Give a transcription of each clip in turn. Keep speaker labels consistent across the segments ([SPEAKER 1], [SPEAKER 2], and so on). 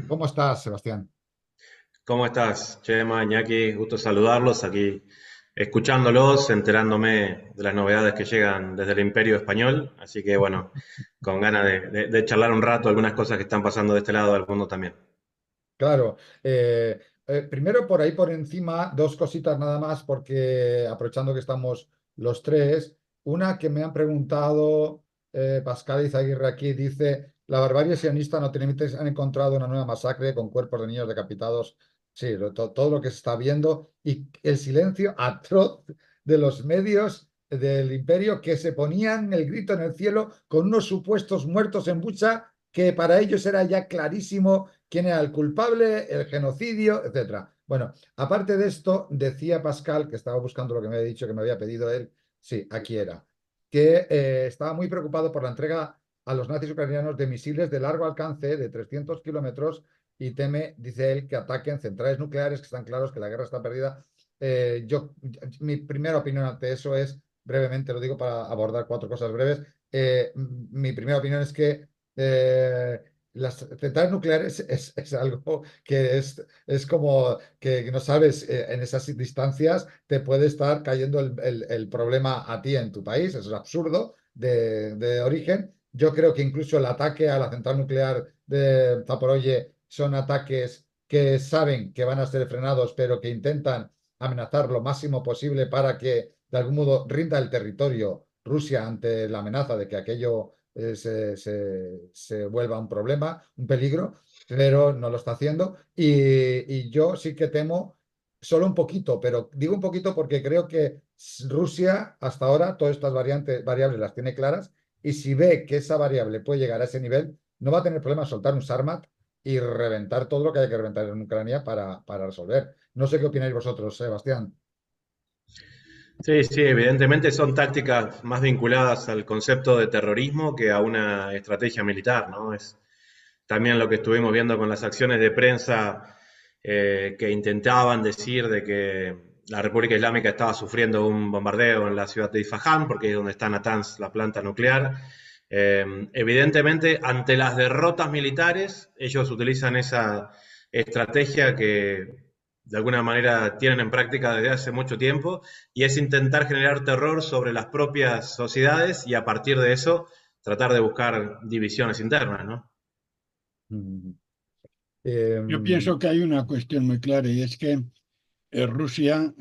[SPEAKER 1] ¿Cómo estás, Sebastián?
[SPEAKER 2] ¿Cómo estás, Chema, Iñaki? Gusto saludarlos aquí, escuchándolos, enterándome de las novedades que llegan desde el Imperio Español. Así que bueno, con ganas de charlar un rato algunas cosas que están pasando de este lado del mundo también.
[SPEAKER 1] Claro, primero por ahí por encima, dos cositas nada más, porque aprovechando que estamos los tres, una que me han preguntado, Pascal Izaguirre aquí, dice, la barbarie sionista no tiene límites, han encontrado una nueva masacre con cuerpos de niños decapitados. Sí, todo lo que se está viendo y el silencio atroz de los medios del imperio que se ponían el grito en el cielo con unos supuestos muertos en Bucha que para ellos era ya clarísimo quién era el culpable, el genocidio, etcétera. Bueno, aparte de esto, decía Pascal, que estaba buscando lo que me había dicho, que me había pedido él, sí, aquí era, que estaba muy preocupado por la entrega a los nazis ucranianos de misiles de largo alcance de 300 kilómetros y teme, dice él, que ataquen centrales nucleares, que están claros que la guerra está perdida. Mi primera opinión ante eso es, brevemente lo digo para abordar cuatro cosas breves, mi primera opinión es que las centrales nucleares es algo que es como que no sabes, en esas distancias te puede estar cayendo el problema a ti en tu país, eso es absurdo de origen. Yo creo que incluso el ataque a la central nuclear de Zaporozhye son ataques que saben que van a ser frenados, pero que intentan amenazar lo máximo posible para que de algún modo rinda el territorio Rusia ante la amenaza de que aquello se vuelva un problema, un peligro, pero no lo está haciendo. Y yo sí que temo, solo un poquito, pero digo un poquito porque creo que Rusia hasta ahora todas estas variables las tiene claras y si ve que esa variable puede llegar a ese nivel, no va a tener problema en soltar un Sarmat y reventar todo lo que haya que reventar en Ucrania para resolver. No sé qué opináis vosotros, Sebastián.
[SPEAKER 2] Sí, sí, evidentemente son tácticas más vinculadas al concepto de terrorismo que a una estrategia militar, ¿no? Es también lo que estuvimos viendo con las acciones de prensa que intentaban decir de que la República Islámica estaba sufriendo un bombardeo en la ciudad de Isfahán, porque es donde está Natanz, la planta nuclear. Evidentemente, ante las derrotas militares, ellos utilizan esa estrategia que de alguna manera tienen en práctica desde hace mucho tiempo, y es intentar generar terror sobre las propias sociedades y a partir de eso tratar de buscar divisiones internas, ¿no?
[SPEAKER 1] Mm.
[SPEAKER 3] Yo
[SPEAKER 1] Em,
[SPEAKER 3] pienso que hay una cuestión muy clara y es que Rusia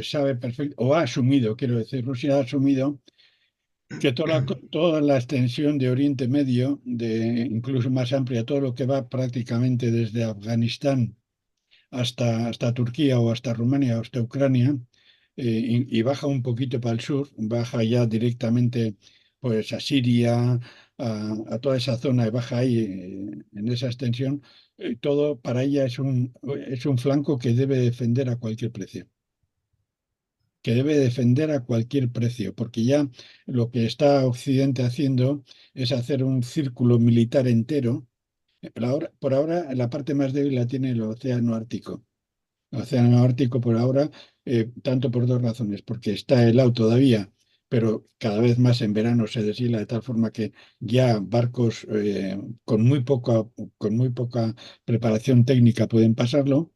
[SPEAKER 3] sabe perfecto, o ha asumido, quiero decir, Rusia ha asumido que toda la extensión de Oriente Medio, incluso más amplia, todo lo que va prácticamente desde Afganistán hasta Turquía o hasta Rumania o hasta Ucrania, y baja un poquito para el sur, baja ya directamente pues a Siria, a toda esa zona y baja ahí en esa extensión, todo para ella es un flanco que debe defender a cualquier precio. Que debe defender a cualquier precio, porque ya lo que está Occidente haciendo es hacer un círculo militar entero. Por ahora, la parte más débil la tiene el Océano Ártico. El Océano Ártico por ahora, tanto por dos razones, porque está helado todavía, pero cada vez más en verano se deshiela de tal forma que ya barcos con muy poca preparación técnica pueden pasarlo,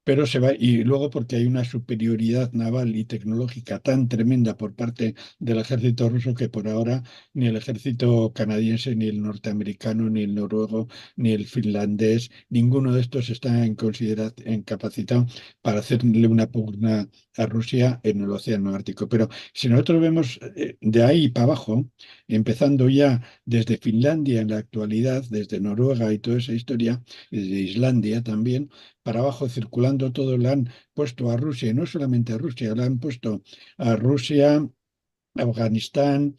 [SPEAKER 3] pero se va, y luego porque hay una superioridad naval y tecnológica tan tremenda por parte del ejército ruso que por ahora ni el ejército canadiense, ni el norteamericano, ni el noruego, ni el finlandés, ninguno de estos está en capacitado para hacerle una pugna a Rusia en el Océano Ártico. Pero si nosotros vemos de ahí para abajo, empezando ya desde Finlandia en la actualidad, desde Noruega y toda esa historia, y desde Islandia también, para abajo circulando todo, le han puesto a Rusia, y no solamente a Rusia, le han puesto a Rusia, a Afganistán,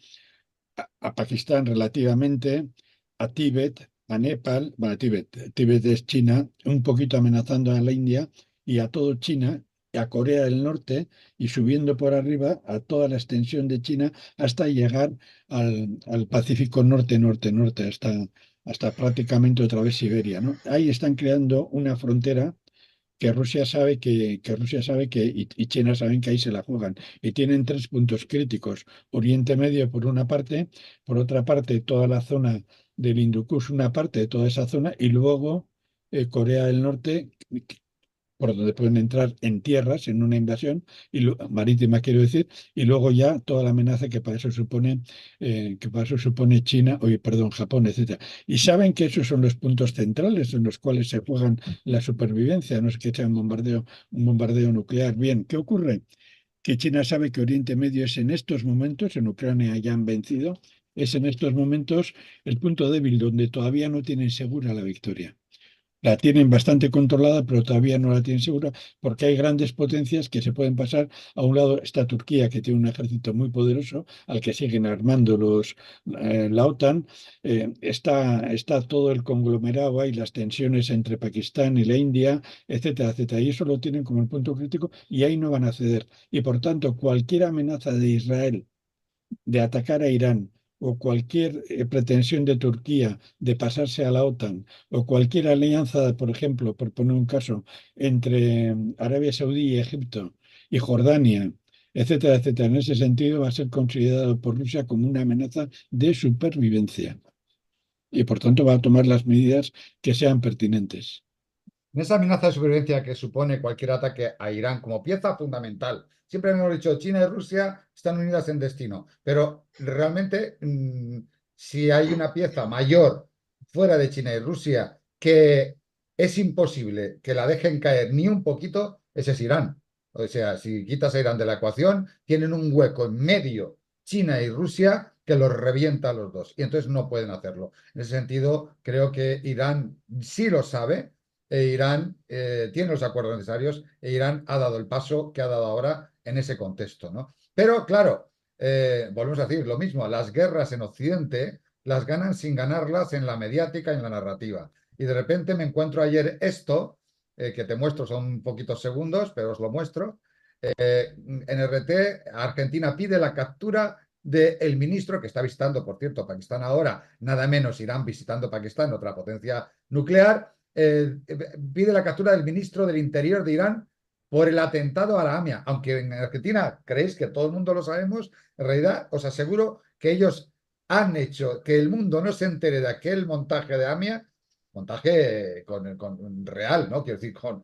[SPEAKER 3] a Pakistán relativamente, a Tíbet, a Nepal, bueno, Tíbet es China, un poquito amenazando a la India y a todo China, y a Corea del Norte y subiendo por arriba a toda la extensión de China hasta llegar al Pacífico Norte, Norte, Norte, hasta prácticamente otra vez Siberia, ¿no? Ahí están creando una frontera que Rusia sabe y China saben que ahí se la juegan. Y tienen tres puntos críticos. Oriente Medio por una parte, por otra parte toda la zona del Hindu Kush, una parte de toda esa zona, y luego Corea del Norte, por donde pueden entrar en tierras, en una invasión marítima, quiero decir, y luego ya toda la amenaza que para eso supone China, oye, perdón, Japón, etcétera. Y saben que esos son los puntos centrales en los cuales se juegan la supervivencia, no es que sea un bombardeo nuclear. Bien, ¿qué ocurre? Que China sabe que Oriente Medio es en estos momentos, en Ucrania ya han vencido, es en estos momentos el punto débil donde todavía no tienen segura la victoria. La tienen bastante controlada, pero todavía no la tienen segura, porque hay grandes potencias que se pueden pasar. A un lado está Turquía, que tiene un ejército muy poderoso, al que siguen armando la OTAN. Está todo el conglomerado, hay las tensiones entre Pakistán y la India, etcétera, etcétera. Y eso lo tienen como el punto crítico y ahí no van a ceder. Y por tanto, cualquier amenaza de Israel de atacar a Irán o cualquier pretensión de Turquía de pasarse a la OTAN o cualquier alianza, por ejemplo, por poner un caso, entre Arabia Saudí y Egipto y Jordania, etcétera, etcétera, en ese sentido va a ser considerado por Rusia como una amenaza de supervivencia y por tanto va a tomar las medidas que sean pertinentes.
[SPEAKER 1] En esa amenaza de supervivencia que supone cualquier ataque a Irán como pieza fundamental. Siempre hemos dicho, China y Rusia están unidas en destino, pero realmente si hay una pieza mayor fuera de China y Rusia que es imposible que la dejen caer ni un poquito, ese es Irán. O sea, si quitas a Irán de la ecuación, tienen un hueco en medio China y Rusia que los revienta a los dos y entonces no pueden hacerlo. En ese sentido, creo que Irán sí lo sabe Irán tiene los acuerdos necesarios e Irán ha dado el paso que ha dado ahora en ese contexto, ¿no? Pero claro, volvemos a decir lo mismo, las guerras en Occidente las ganan sin ganarlas en la mediática y en la narrativa. Y de repente me encuentro ayer esto, que te muestro, son poquitos segundos, pero os lo muestro. En RT, Argentina pide la captura del ministro que está visitando, por cierto, Pakistán ahora, nada menos Irán visitando Pakistán, otra potencia nuclear, pide la captura del ministro del Interior de Irán por el atentado a la AMIA. Aunque en Argentina creéis que todo el mundo lo sabemos, en realidad os aseguro que ellos han hecho que el mundo no se entere de aquel montaje de AMIA, montaje con real, ¿no? Quiero decir, con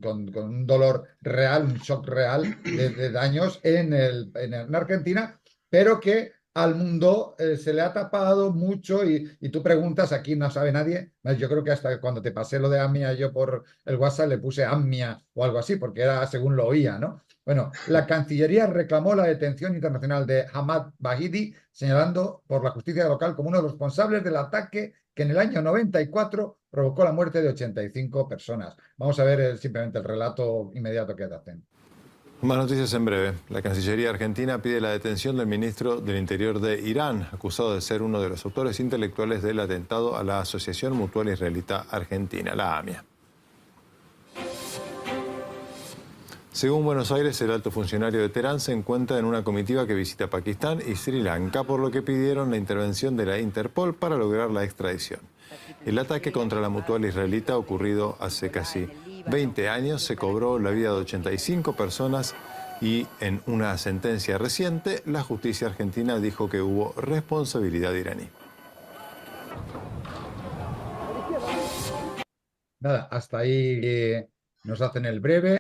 [SPEAKER 1] un dolor real, un shock real de daños en Argentina, pero que al mundo se le ha tapado mucho y tú preguntas, aquí no sabe nadie. Yo creo que hasta cuando te pasé lo de AMIA yo por el WhatsApp le puse AMIA o algo así, porque era según lo oía, ¿no? Bueno, la Cancillería reclamó la detención internacional de Ahmad Bahidi, señalando por la justicia local como uno de los responsables del ataque que en el año 94 provocó la muerte de 85 personas. Vamos a ver simplemente el relato inmediato que hacen.
[SPEAKER 4] Más noticias en breve. La Cancillería argentina pide la detención del ministro del Interior de Irán, acusado de ser uno de los autores intelectuales del atentado a la Asociación Mutual Israelita Argentina, la AMIA. Según Buenos Aires, el alto funcionario de Teherán se encuentra en una comitiva que visita Pakistán y Sri Lanka, por lo que pidieron la intervención de la Interpol para lograr la extradición. El ataque contra la Mutual Israelita, ocurrido hace casi 20 años, se cobró la vida de 85 personas y en una sentencia reciente, la justicia argentina dijo que hubo responsabilidad iraní.
[SPEAKER 1] Nada, hasta ahí nos hacen el breve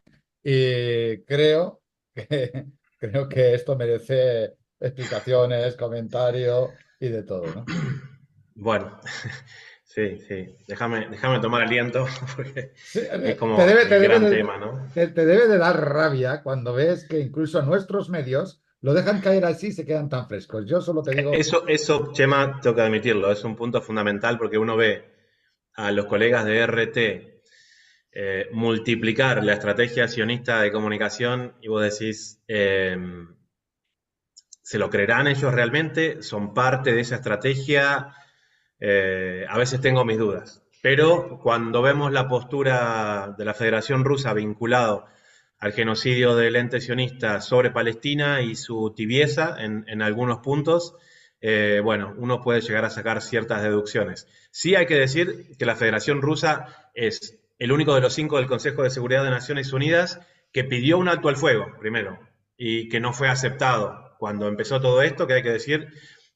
[SPEAKER 1] y creo que esto merece explicaciones, comentario y de todo, ¿no?
[SPEAKER 2] Bueno, sí, sí. Déjame tomar aliento porque
[SPEAKER 1] Sí,
[SPEAKER 2] es como el gran tema, ¿no?
[SPEAKER 1] te debe de dar rabia cuando ves que incluso nuestros medios lo dejan caer así y se quedan tan frescos. Yo solo te digo,
[SPEAKER 2] Eso, Chema, tengo que admitirlo, es un punto fundamental porque uno ve a los colegas de RT multiplicar la estrategia sionista de comunicación y vos decís, ¿se lo creerán ellos realmente? ¿Son parte de esa estrategia? A veces tengo mis dudas. Pero cuando vemos la postura de la Federación Rusa vinculado al genocidio del ente sionista sobre Palestina y su tibieza en algunos puntos, bueno, uno puede llegar a sacar ciertas deducciones. Sí hay que decir que la Federación Rusa es el único de los 5 del Consejo de Seguridad de Naciones Unidas que pidió un alto al fuego, primero, y que no fue aceptado cuando empezó todo esto, que hay que decir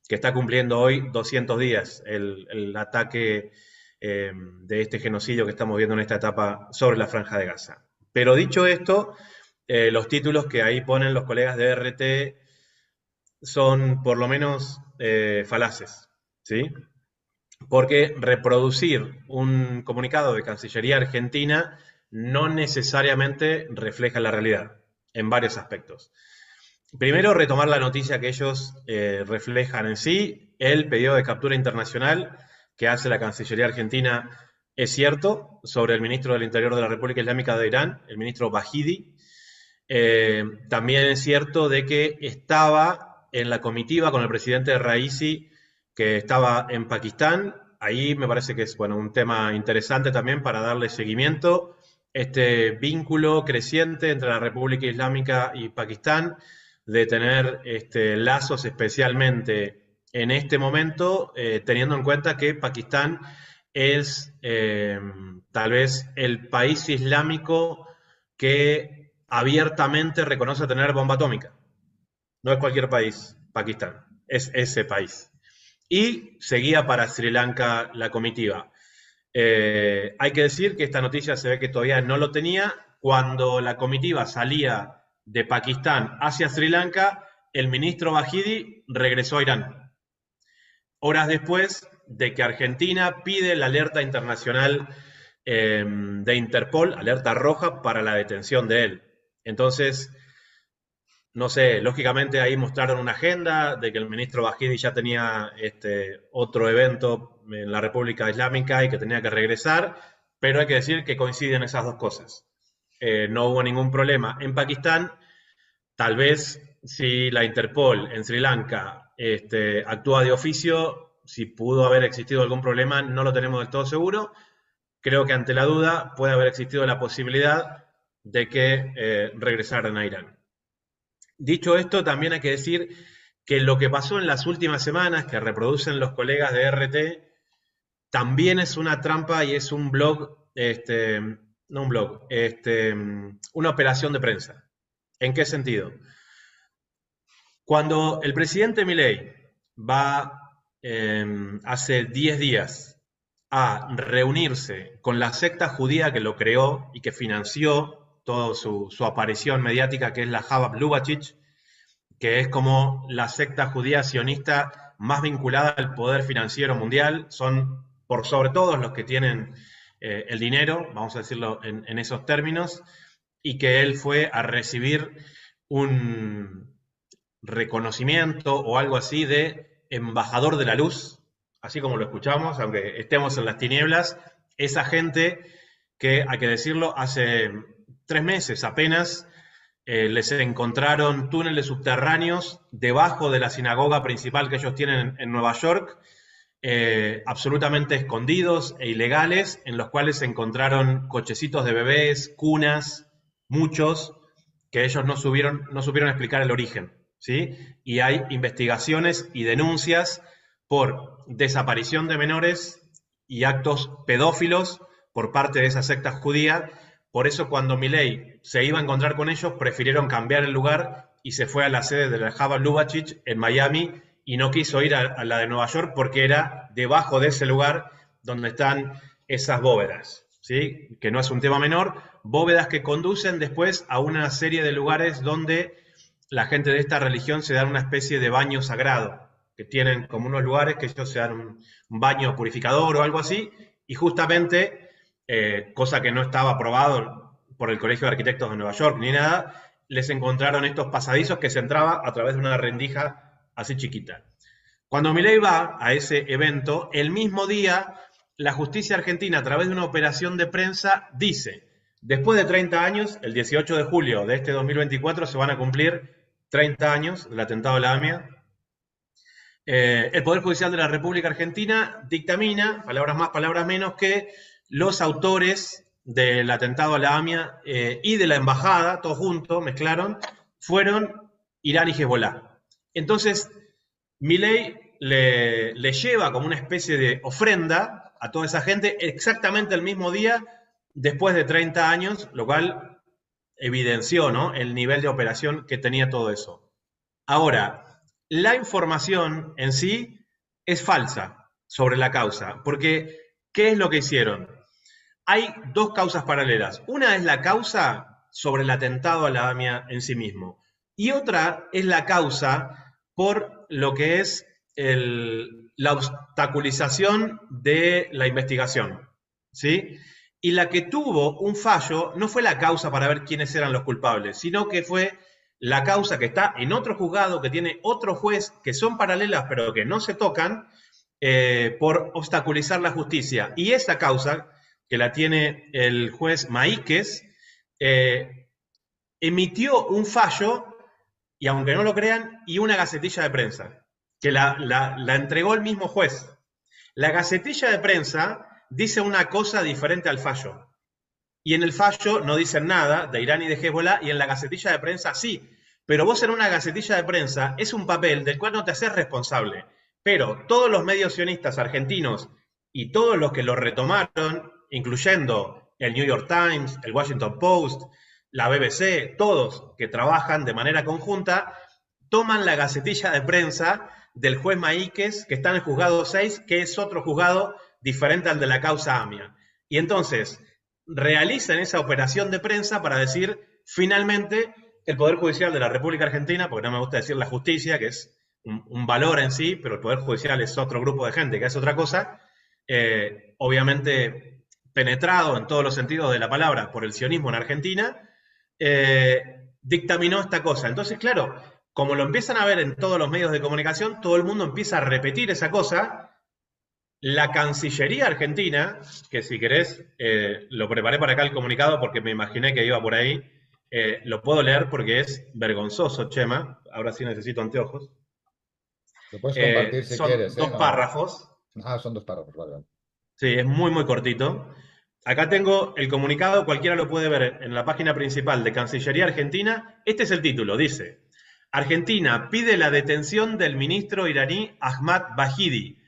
[SPEAKER 2] que está cumpliendo hoy 200 días el ataque de este genocidio que estamos viendo en esta etapa sobre la Franja de Gaza. Pero dicho esto, los títulos que ahí ponen los colegas de RT son por lo menos falaces, ¿sí? Porque reproducir un comunicado de Cancillería Argentina no necesariamente refleja la realidad, en varios aspectos. Primero, retomar la noticia que ellos reflejan en sí. El pedido de captura internacional que hace la Cancillería Argentina es cierto, sobre el ministro del Interior de la República Islámica de Irán, el ministro Vahidi. También es cierto de que estaba en la comitiva con el presidente Raisi, que estaba en Pakistán. Ahí me parece que es un tema interesante también para darle seguimiento. Este vínculo creciente entre la República Islámica y Pakistán, de tener lazos especialmente en este momento, teniendo en cuenta que Pakistán es tal vez el país islámico que abiertamente reconoce tener bomba atómica. No es cualquier país, Pakistán, es ese país. Y seguía para Sri Lanka la comitiva. Hay que decir que esta noticia se ve que todavía no lo tenía. Cuando la comitiva salía de Pakistán hacia Sri Lanka, el ministro Vahidi regresó a Irán. Horas después de que Argentina pide la alerta internacional de Interpol, alerta roja, para la detención de él. Entonces, no sé, lógicamente ahí mostraron una agenda de que el ministro Vahidi ya tenía otro evento en la República Islámica y que tenía que regresar, pero hay que decir que coinciden esas dos cosas. No hubo ningún problema en Pakistán. Tal vez si la Interpol en Sri Lanka actúa de oficio, si pudo haber existido algún problema, no lo tenemos del todo seguro. Creo que ante la duda puede haber existido la posibilidad de que regresaran a Irán. Dicho esto, también hay que decir que lo que pasó en las últimas semanas, que reproducen los colegas de RT, también es una trampa y es un blog, no un blog, una operación de prensa. ¿En qué sentido? Cuando el presidente Milei va hace 10 días a reunirse con la secta judía que lo creó y que financió toda su aparición mediática, que es la Chabad Lubavitch, que es como la secta judía sionista más vinculada al poder financiero mundial. Son por sobre todo los que tienen el dinero, vamos a decirlo en esos términos, y que él fue a recibir un reconocimiento o algo así de embajador de la luz, así como lo escuchamos, aunque estemos en las tinieblas. Esa gente que, hay que decirlo, hace 3 meses apenas les encontraron túneles subterráneos debajo de la sinagoga principal que ellos tienen en Nueva York, absolutamente escondidos e ilegales, en los cuales se encontraron cochecitos de bebés, cunas, muchos, que ellos no supieron explicar el origen, ¿sí? Y hay investigaciones y denuncias por desaparición de menores y actos pedófilos por parte de esa secta judía. Por eso, cuando Milei se iba a encontrar con ellos, prefirieron cambiar el lugar y se fue a la sede de la Chabad Lubavitch en Miami y no quiso ir a la de Nueva York porque era debajo de ese lugar donde están esas bóvedas, ¿sí? Que no es un tema menor, bóvedas que conducen después a una serie de lugares donde la gente de esta religión se da una especie de baño sagrado, que tienen como unos lugares que ellos se dan un baño purificador o algo así, y justamente... cosa que no estaba aprobado por el Colegio de Arquitectos de Nueva York ni nada, les encontraron estos pasadizos que se entraba a través de una rendija así chiquita. Cuando Milei va a ese evento, el mismo día, la justicia argentina, a través de una operación de prensa, dice: después de 30 años, el 18 de julio de este 2024, se van a cumplir 30 años del atentado a la AMIA. El Poder Judicial de la República Argentina dictamina, palabras más, palabras menos, que los autores del atentado a la AMIA y de la embajada, todos juntos, mezclaron, fueron Irán y Hezbollah. Entonces, Milei le lleva como una especie de ofrenda a toda esa gente exactamente el mismo día, después de 30 años, lo cual evidenció, ¿no?, el nivel de operación que tenía todo eso. Ahora, la información en sí es falsa sobre la causa, porque ¿Qué es lo que hicieron? Hay dos causas paralelas. Una es la causa sobre el atentado a la AMIA en sí mismo. Y otra es la causa por lo que es la obstaculización de la investigación. ¿Sí? Y la que tuvo un fallo no fue la causa para ver quiénes eran los culpables, sino que fue la causa que está en otro juzgado, que tiene otro juez, que son paralelas pero que no se tocan, por obstaculizar la justicia. Y esa causa, que la tiene el juez Maíquez, emitió un fallo, y aunque no lo crean, y una gacetilla de prensa, que la entregó el mismo juez. La gacetilla de prensa dice una cosa diferente al fallo. Y en el fallo no dicen nada de Irán y de Hezbollah, y en la gacetilla de prensa sí. Pero vos en una gacetilla de prensa es un papel del cual no te haces responsable. Pero todos los medios sionistas argentinos y todos los que lo retomaron, incluyendo el New York Times, el Washington Post, la BBC, todos que trabajan de manera conjunta, toman la gacetilla de prensa del juez Maíquez, que está en el juzgado 6, que es otro juzgado diferente al de la causa AMIA. Y entonces realizan esa operación de prensa para decir, finalmente, el Poder Judicial de la República Argentina, porque no me gusta decir la justicia, que es un valor en sí, pero el Poder Judicial es otro grupo de gente que es otra cosa, obviamente penetrado en todos los sentidos de la palabra por el sionismo en Argentina, dictaminó esta cosa. Entonces, claro, como lo empiezan a ver en todos los medios de comunicación, todo el mundo empieza a repetir esa cosa. La Cancillería Argentina, que si querés, lo preparé para acá el comunicado porque me imaginé que iba por ahí, lo puedo leer porque es vergonzoso, Chema, ahora sí necesito anteojos.
[SPEAKER 1] Lo puedes compartir si
[SPEAKER 2] son
[SPEAKER 1] quieres.
[SPEAKER 2] Dos párrafos.
[SPEAKER 1] Son 2 párrafos, vale.
[SPEAKER 2] Sí, es muy, muy cortito. Acá tengo el comunicado, cualquiera lo puede ver en la página principal de Cancillería Argentina. Este es el título, dice: Argentina pide la detención del ministro iraní Ahmad Vahidi,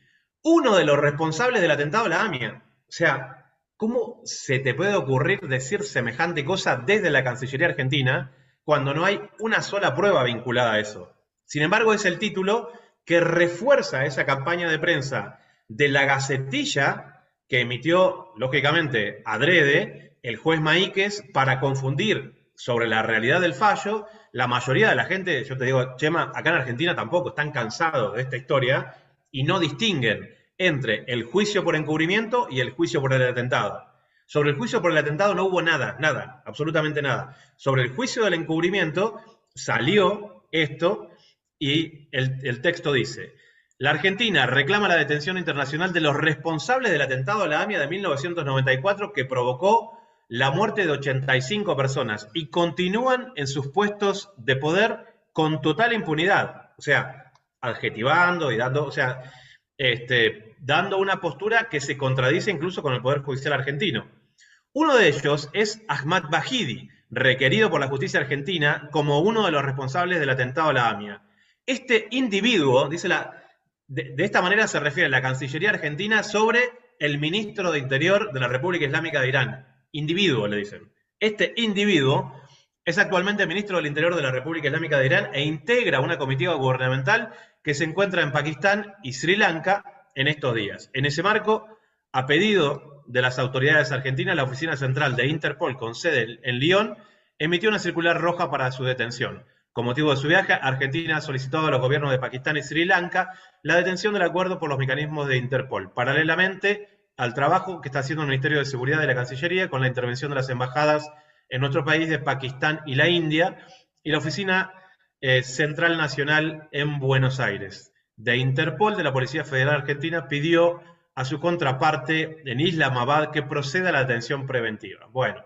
[SPEAKER 2] uno de los responsables del atentado a la AMIA. O sea, ¿cómo se te puede ocurrir decir semejante cosa desde la Cancillería Argentina cuando no hay una sola prueba vinculada a eso? Sin embargo, es el título que refuerza esa campaña de prensa de la gacetilla que emitió, lógicamente, adrede el juez Maíquez para confundir sobre la realidad del fallo. La mayoría de la gente, yo te digo, Chema, acá en Argentina tampoco están cansados de esta historia y no distinguen entre el juicio por encubrimiento y el juicio por el atentado. Sobre el juicio por el atentado no hubo nada, absolutamente nada. Sobre el juicio del encubrimiento salió esto y el texto dice: la Argentina reclama la detención internacional de los responsables del atentado a la AMIA de 1994 que provocó la muerte de 85 personas y continúan en sus puestos de poder con total impunidad. O sea, adjetivando y dando, o sea, dando una postura que se contradice incluso con el Poder Judicial argentino. Uno de ellos es Ahmad Vahidi, requerido por la justicia argentina como uno de los responsables del atentado a la AMIA. Este individuo, dice de esta manera se refiere a la Cancillería Argentina sobre el ministro de Interior de la República Islámica de Irán. Individuo, le dicen. Este individuo es actualmente ministro del Interior de la República Islámica de Irán e integra una comitiva gubernamental que se encuentra en Pakistán y Sri Lanka en estos días. En ese marco, a pedido de las autoridades argentinas, la Oficina Central de Interpol, con sede en Lyon, emitió una circular roja para su detención. Con motivo de su viaje, Argentina ha solicitado a los gobiernos de Pakistán y Sri Lanka la detención del acuerdo por los mecanismos de Interpol, paralelamente al trabajo que está haciendo el Ministerio de Seguridad de la Cancillería con la intervención de las embajadas en nuestro país de Pakistán y la India, y la Oficina Central Nacional en Buenos Aires. De Interpol, de la Policía Federal Argentina, pidió a su contraparte en Islamabad que proceda a la detención preventiva. Bueno,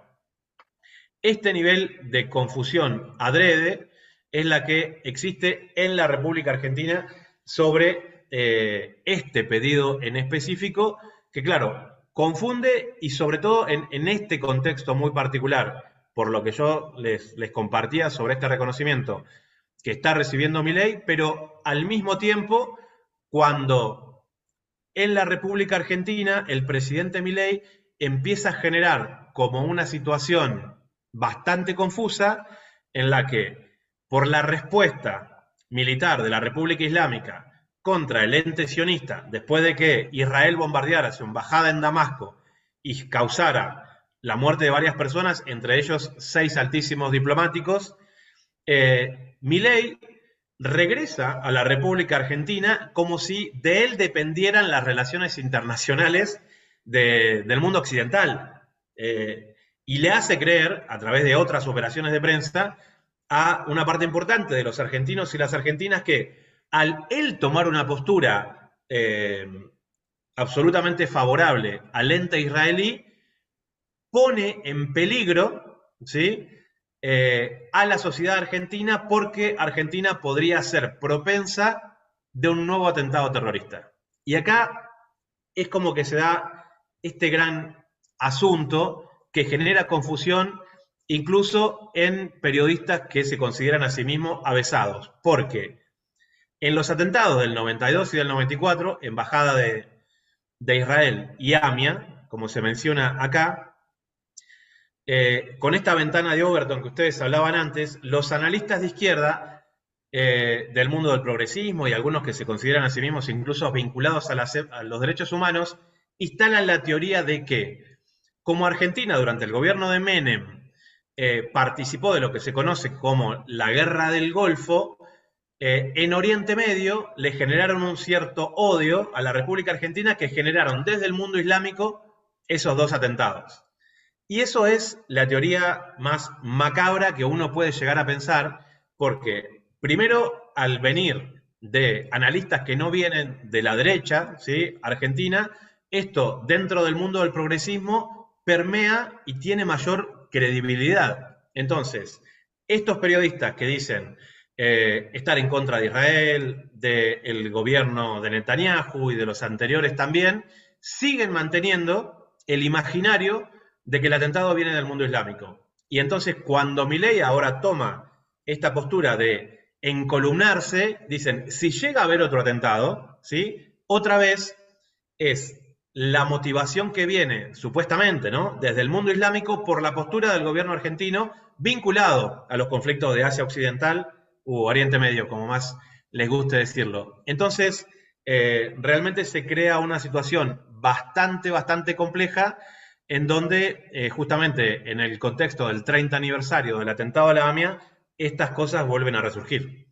[SPEAKER 2] este nivel de confusión adrede es la que existe en la República Argentina sobre este pedido en específico, que claro, confunde y sobre todo en este contexto muy particular, por lo que yo les compartía sobre este reconocimiento que está recibiendo Milei, pero al mismo tiempo, cuando en la República Argentina el presidente Milei empieza a generar como una situación bastante confusa en la que, por la respuesta militar de la República Islámica contra el ente sionista, después de que Israel bombardeara su embajada en Damasco y causara la muerte de varias personas, entre ellos 6 altísimos diplomáticos, Milei regresa a la República Argentina como si de él dependieran las relaciones internacionales del mundo occidental. Y le hace creer, a través de otras operaciones de prensa, a una parte importante de los argentinos y las argentinas que al él tomar una postura absolutamente favorable al ente israelí, pone en peligro, ¿sí?, a la sociedad argentina, porque Argentina podría ser propensa de un nuevo atentado terrorista. Y acá es como que se da este gran asunto que genera confusión incluso en periodistas que se consideran a sí mismos avesados, porque en los atentados del 92 y del 94, Embajada de Israel y AMIA, como se menciona acá, con esta ventana de Overton que ustedes hablaban antes, los analistas de izquierda del mundo del progresismo y algunos que se consideran a sí mismos incluso vinculados a los derechos humanos, instalan la teoría de que, como Argentina durante el gobierno de Menem participó de lo que se conoce como la Guerra del Golfo, en Oriente Medio le generaron un cierto odio a la República Argentina que generaron desde el mundo islámico esos 2 atentados. Y eso es la teoría más macabra que uno puede llegar a pensar, porque primero, al venir de analistas que no vienen de la derecha, ¿sí?, argentina, esto dentro del mundo del progresismo permea y tiene mayor credibilidad. Entonces, estos periodistas que dicen estar en contra de Israel, del gobierno de Netanyahu y de los anteriores también, siguen manteniendo el imaginario de que el atentado viene del mundo islámico. Y entonces, cuando Milei ahora toma esta postura de encolumnarse, dicen, si llega a haber otro atentado, ¿sí?, otra vez es la motivación que viene, supuestamente, ¿no?, desde el mundo islámico por la postura del gobierno argentino vinculado a los conflictos de Asia Occidental u Oriente Medio, como más les guste decirlo. Entonces, realmente se crea una situación bastante compleja, en donde justamente en el contexto del 30 aniversario del atentado a la AMIA, estas cosas vuelven a resurgir.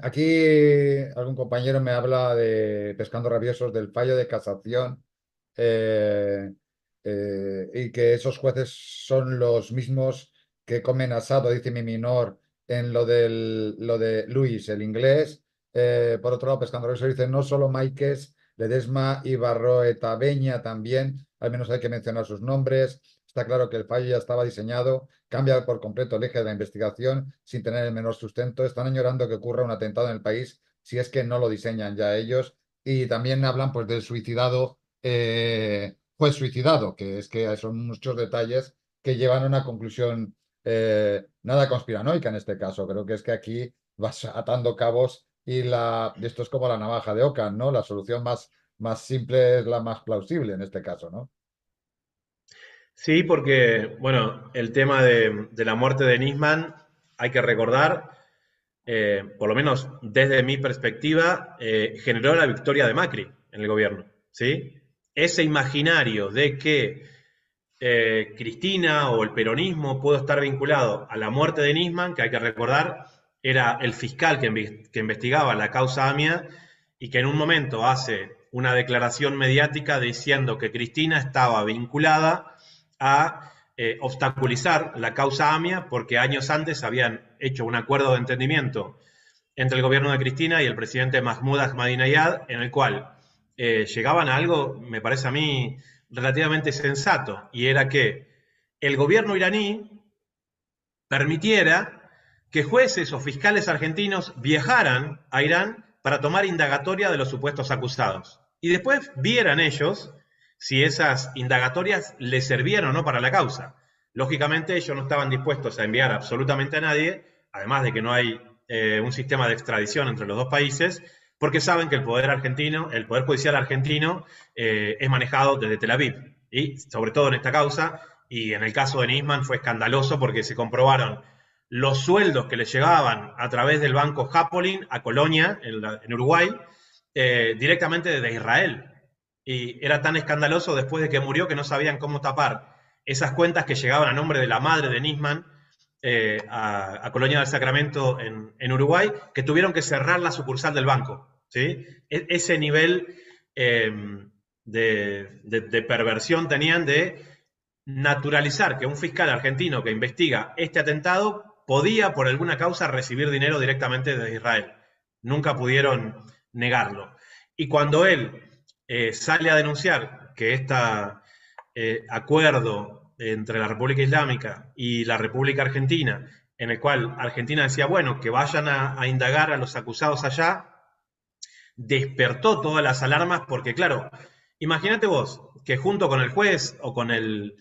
[SPEAKER 1] Aquí algún compañero me habla de Pescando Rabiosos del fallo de casación y que esos jueces son los mismos que comen asado, dice mi minor, en lo de Luis, el inglés. Por otro lado, Pescando Rabiosos dice, no solo Máiquez, Ledesma y Barroeta Beña también, al menos hay que mencionar sus nombres. Está claro que el fallo ya estaba diseñado, cambia por completo el eje de la investigación sin tener el menor sustento. Están añorando que ocurra un atentado en el país si es que no lo diseñan ya ellos. Y también hablan pues del suicidado, juez suicidado, que es que son muchos detalles que llevan a una conclusión nada conspiranoica en este caso. Creo que es que aquí vas atando cabos y esto es como la navaja de Ockham, ¿no? La solución más simple es la más plausible en este caso, ¿no?
[SPEAKER 2] Sí, porque, bueno, el tema de la muerte de Nisman, hay que recordar, por lo menos desde mi perspectiva, generó la victoria de Macri en el gobierno, ¿sí? Ese imaginario de que Cristina o el peronismo pudo estar vinculado a la muerte de Nisman, que hay que recordar, era el fiscal que investigaba la causa AMIA y que en un momento hace una declaración mediática diciendo que Cristina estaba vinculada a obstaculizar la causa AMIA porque años antes habían hecho un acuerdo de entendimiento entre el gobierno de Cristina y el presidente Mahmoud Ahmadinejad, en el cual llegaban a algo, me parece a mí, relativamente sensato, y era que el gobierno iraní permitiera que jueces o fiscales argentinos viajaran a Irán para tomar indagatoria de los supuestos acusados. Y después vieran ellos si esas indagatorias les servían o no para la causa. Lógicamente ellos no estaban dispuestos a enviar absolutamente a nadie, además de que no hay un sistema de extradición entre los dos países, porque saben que el poder argentino, el poder judicial argentino es manejado desde Tel Aviv, y sobre todo en esta causa, y en el caso de Nisman fue escandaloso porque se comprobaron los sueldos que le llegaban a través del banco Hapolim a Colonia, en Uruguay, directamente desde Israel. Y era tan escandaloso después de que murió que no sabían cómo tapar esas cuentas que llegaban a nombre de la madre de Nisman a Colonia del Sacramento en Uruguay, que tuvieron que cerrar la sucursal del banco, ¿sí? Ese nivel de perversión tenían de naturalizar que un fiscal argentino que investiga este atentado podía, por alguna causa, recibir dinero directamente desde Israel. Nunca pudieron negarlo. Y cuando él sale a denunciar que este acuerdo entre la República Islámica y la República Argentina, en el cual Argentina decía, bueno, que vayan a indagar a los acusados allá, despertó todas las alarmas porque, claro, imagínate vos que junto con el juez o con el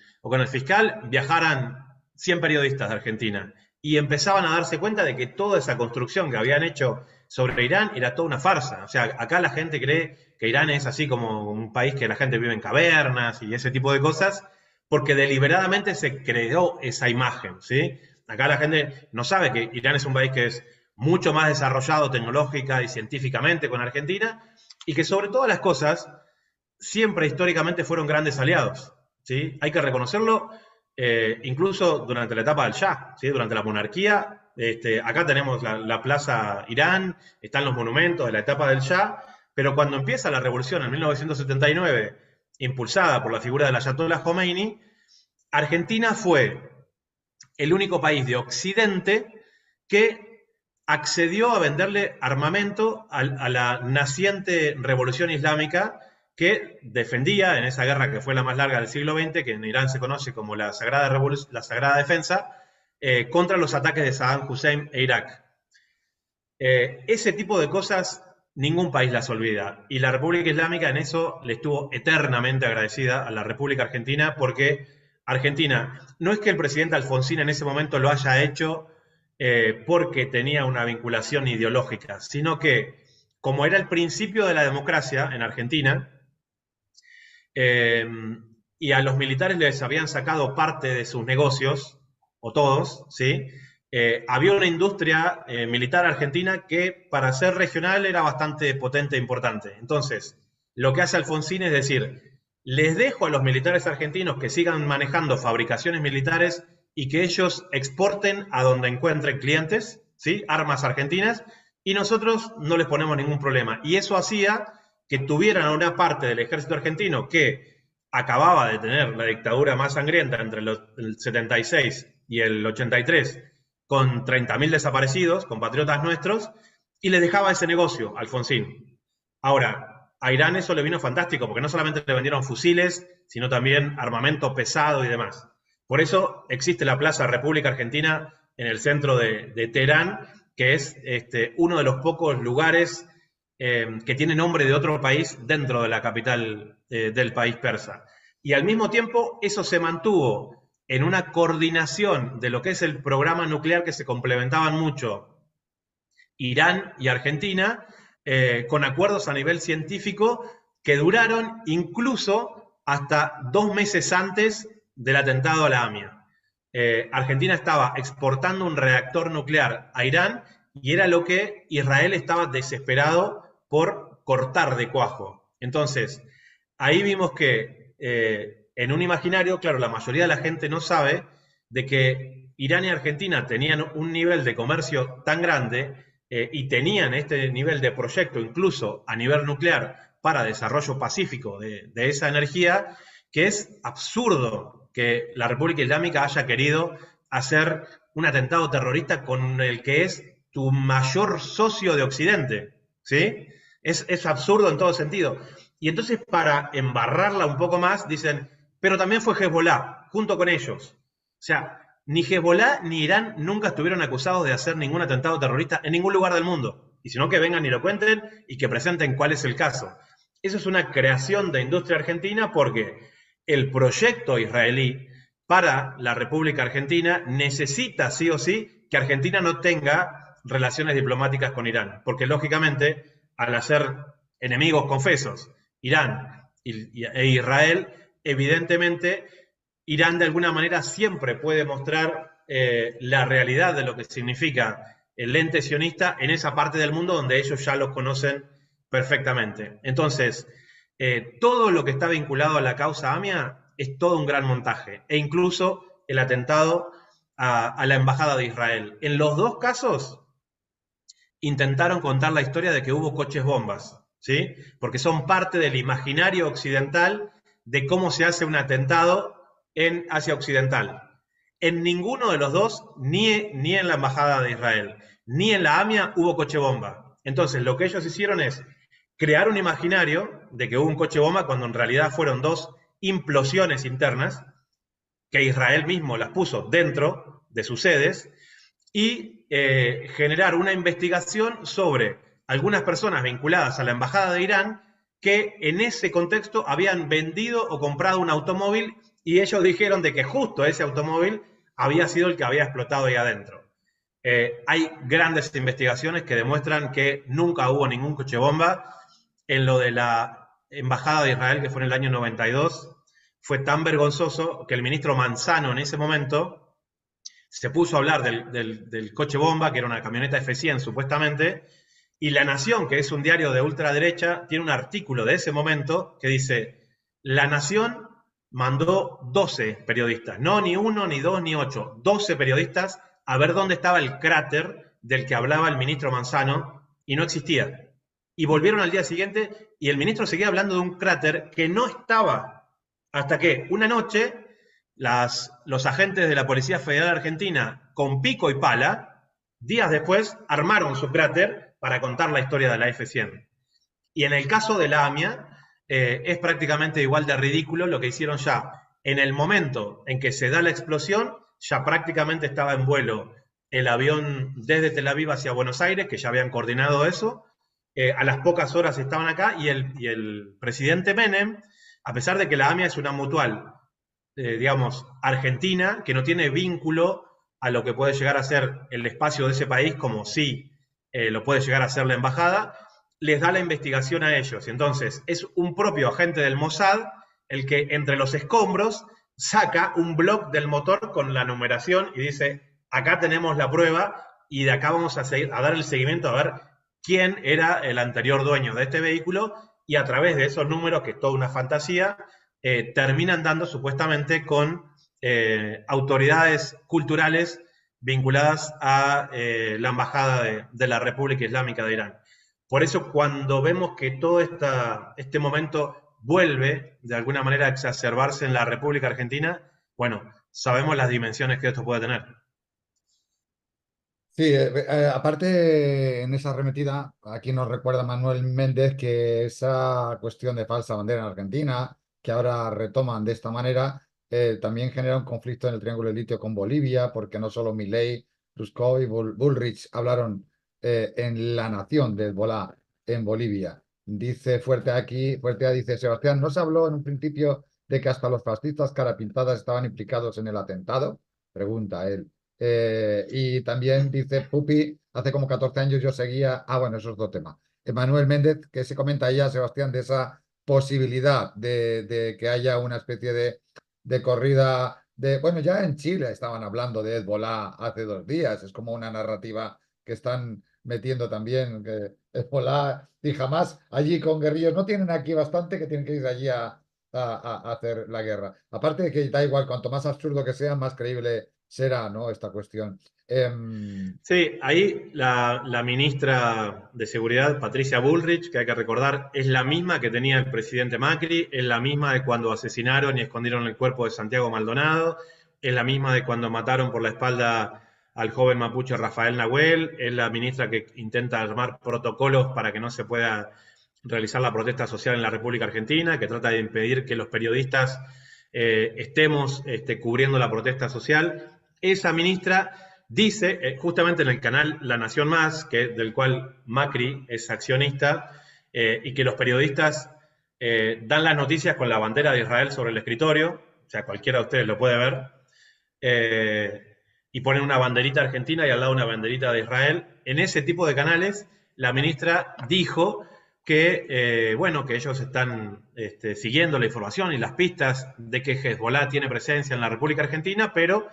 [SPEAKER 2] fiscal viajaran 100 periodistas de Argentina y empezaban a darse cuenta de que toda esa construcción que habían hecho sobre Irán era toda una farsa. O sea, acá la gente cree que Irán es así como un país que la gente vive en cavernas y ese tipo de cosas, porque deliberadamente se creó esa imagen, ¿sí? Acá la gente no sabe que Irán es un país que es mucho más desarrollado tecnológica y científicamente con Argentina, y que sobre todas las cosas siempre históricamente fueron grandes aliados, ¿sí? Hay que reconocerlo, incluso durante la etapa del Shah, ¿sí? Durante la monarquía. Acá tenemos la Plaza Irán, están los monumentos de la etapa del Shah, pero cuando empieza la revolución en 1979, impulsada por la figura del Ayatollah Khomeini, Argentina fue el único país de Occidente que accedió a venderle armamento a la naciente revolución islámica que defendía en esa guerra que fue la más larga del siglo XX, que en Irán se conoce como la Sagrada Defensa, contra los ataques de Saddam Hussein e Irak. Ese tipo de cosas ningún país las olvida, y la República Islámica en eso le estuvo eternamente agradecida a la República Argentina, porque Argentina, no es que el presidente Alfonsín en ese momento lo haya hecho porque tenía una vinculación ideológica, sino que, como era el principio de la democracia en Argentina, y a los militares les habían sacado parte de sus negocios, o todos, ¿sí? Había una industria militar argentina que para ser regional era bastante potente e importante. Entonces, lo que hace Alfonsín es decir, les dejo a los militares argentinos que sigan manejando fabricaciones militares y que ellos exporten a donde encuentren clientes, ¿sí? Armas argentinas, y nosotros no les ponemos ningún problema. Y eso hacía que tuvieran a una parte del ejército argentino que acababa de tener la dictadura más sangrienta entre el 76 y el 83, con 30.000 desaparecidos, compatriotas nuestros, y les dejaba ese negocio, Alfonsín. Ahora, a Irán eso le vino fantástico, porque no solamente le vendieron fusiles, sino también armamento pesado y demás. Por eso existe la Plaza República Argentina en el centro de Teherán, que es uno de los pocos lugares que tiene nombre de otro país dentro de la capital del país persa. Y al mismo tiempo eso se mantuvo en una coordinación de lo que es el programa nuclear, que se complementaban mucho Irán y Argentina, con acuerdos a nivel científico que duraron incluso hasta 2 meses antes del atentado a la AMIA. Argentina estaba exportando un reactor nuclear a Irán y era lo que Israel estaba desesperado por cortar de cuajo. Entonces, ahí vimos que en un imaginario, claro, la mayoría de la gente no sabe de que Irán y Argentina tenían un nivel de comercio tan grande y tenían este nivel de proyecto incluso a nivel nuclear para desarrollo pacífico de esa energía, que es absurdo que la República Islámica haya querido hacer un atentado terrorista con el que es tu mayor socio de Occidente, ¿sí? Es absurdo en todo sentido. Y entonces, para embarrarla un poco más, dicen, pero también fue Hezbollah, junto con ellos. O sea, ni Hezbollah ni Irán nunca estuvieron acusados de hacer ningún atentado terrorista en ningún lugar del mundo. Y si no, que vengan y lo cuenten y que presenten cuál es el caso. Eso es una creación de industria argentina porque el proyecto israelí para la República Argentina necesita sí o sí que Argentina no tenga relaciones diplomáticas con Irán. Porque lógicamente, al hacer enemigos confesos, Irán e Israel, evidentemente Irán de alguna manera siempre puede mostrar la realidad de lo que significa el ente sionista en esa parte del mundo donde ellos ya los conocen perfectamente. Entonces, todo lo que está vinculado a la causa AMIA es todo un gran montaje, e incluso el atentado a la embajada de Israel. En los dos casos intentaron contar la historia de que hubo coches bombas, ¿sí? Porque son parte del imaginario occidental de cómo se hace un atentado en Asia Occidental. En ninguno de los dos, ni en la embajada de Israel, ni en la AMIA, hubo coche bomba. Entonces, lo que ellos hicieron es crear un imaginario de que hubo un coche bomba cuando en realidad fueron dos implosiones internas, que Israel mismo las puso dentro de sus sedes, y generar una investigación sobre algunas personas vinculadas a la embajada de Irán que en ese contexto habían vendido o comprado un automóvil y ellos dijeron de que justo ese automóvil había sido el que había explotado ahí adentro. Hay grandes investigaciones que demuestran que nunca hubo ningún coche bomba. En lo de la embajada de Israel, que fue en el año 92, fue tan vergonzoso que el ministro Manzano en ese momento se puso a hablar del coche bomba, que era una camioneta F100 supuestamente, y La Nación, que es un diario de ultraderecha, tiene un artículo de ese momento que dice: La Nación mandó 12 periodistas, no ni uno, ni dos, ni 8, 12 periodistas a ver dónde estaba el cráter del que hablaba el ministro Manzano, y no existía. Y volvieron al día siguiente y el ministro seguía hablando de un cráter que no estaba, hasta que una noche los agentes de la Policía Federal Argentina, con pico y pala, días después armaron su cráter para contar la historia de la F100. Y en el caso de la AMIA, es prácticamente igual de ridículo lo que hicieron ya. En el momento en que se da la explosión, ya prácticamente estaba en vuelo el avión desde Tel Aviv hacia Buenos Aires, que ya habían coordinado eso. A las pocas horas estaban acá y el presidente Menem, a pesar de que la AMIA es una mutual, digamos, argentina, que no tiene vínculo a lo que puede llegar a ser el espacio de ese país, como sí lo puede llegar a ser la embajada, les da la investigación a ellos. Entonces, es un propio agente del Mossad el que entre los escombros saca un bloc del motor con la numeración y dice: acá tenemos la prueba y de acá vamos a dar el seguimiento a ver quién era el anterior dueño de este vehículo, y a través de esos números, que es toda una fantasía, terminan dando supuestamente con autoridades culturales vinculadas a la embajada de la República Islámica de Irán. Por eso, cuando vemos que todo este momento vuelve de alguna manera a exacerbarse en la República Argentina, bueno, sabemos las dimensiones que esto puede tener.
[SPEAKER 1] Sí, aparte en esa arremetida, aquí nos recuerda Manuel Méndez que esa cuestión de falsa bandera en Argentina, que ahora retoman de esta manera, también genera un conflicto en el Triángulo del Litio con Bolivia, porque no solo Milei, Ruskov y Bullrich hablaron en La Nación de Hezbolá en Bolivia. Dice Fuerte A dice: Sebastián, ¿no se habló en un principio de que hasta los fascistas carapintadas estaban implicados en el atentado? Pregunta él. Y también dice Pupi: hace como 14 años yo seguía. Bueno, esos dos temas. Manuel Méndez, que se comenta ya, Sebastián, de esa posibilidad de que haya una especie de corrida bueno, ya en Chile estaban hablando de Hezbolá hace 2 días, es como una narrativa que están metiendo también, que Hezbolá y Hamás allí con guerrillos, no tienen aquí bastante, que tienen que ir allí a hacer la guerra. Aparte de que da igual, cuanto más absurdo que sea, más creíble será, ¿no?, esta cuestión.
[SPEAKER 2] Sí, ahí la ministra de Seguridad, Patricia Bullrich, que hay que recordar, es la misma que tenía el presidente Macri, es la misma de cuando asesinaron y escondieron el cuerpo de Santiago Maldonado, es la misma de cuando mataron por la espalda al joven mapuche Rafael Nahuel, es la ministra que intenta armar protocolos para que no se pueda realizar la protesta social en la República Argentina, que trata de impedir que los periodistas estemos cubriendo la protesta social. Esa ministra dice, justamente en el canal La Nación Más, del cual Macri es accionista, y que los periodistas dan las noticias con la bandera de Israel sobre el escritorio, o sea, cualquiera de ustedes lo puede ver, y ponen una banderita argentina y al lado una banderita de Israel. En ese tipo de canales, la ministra dijo que, bueno, que ellos están siguiendo la información y las pistas de que Hezbolá tiene presencia en la República Argentina, pero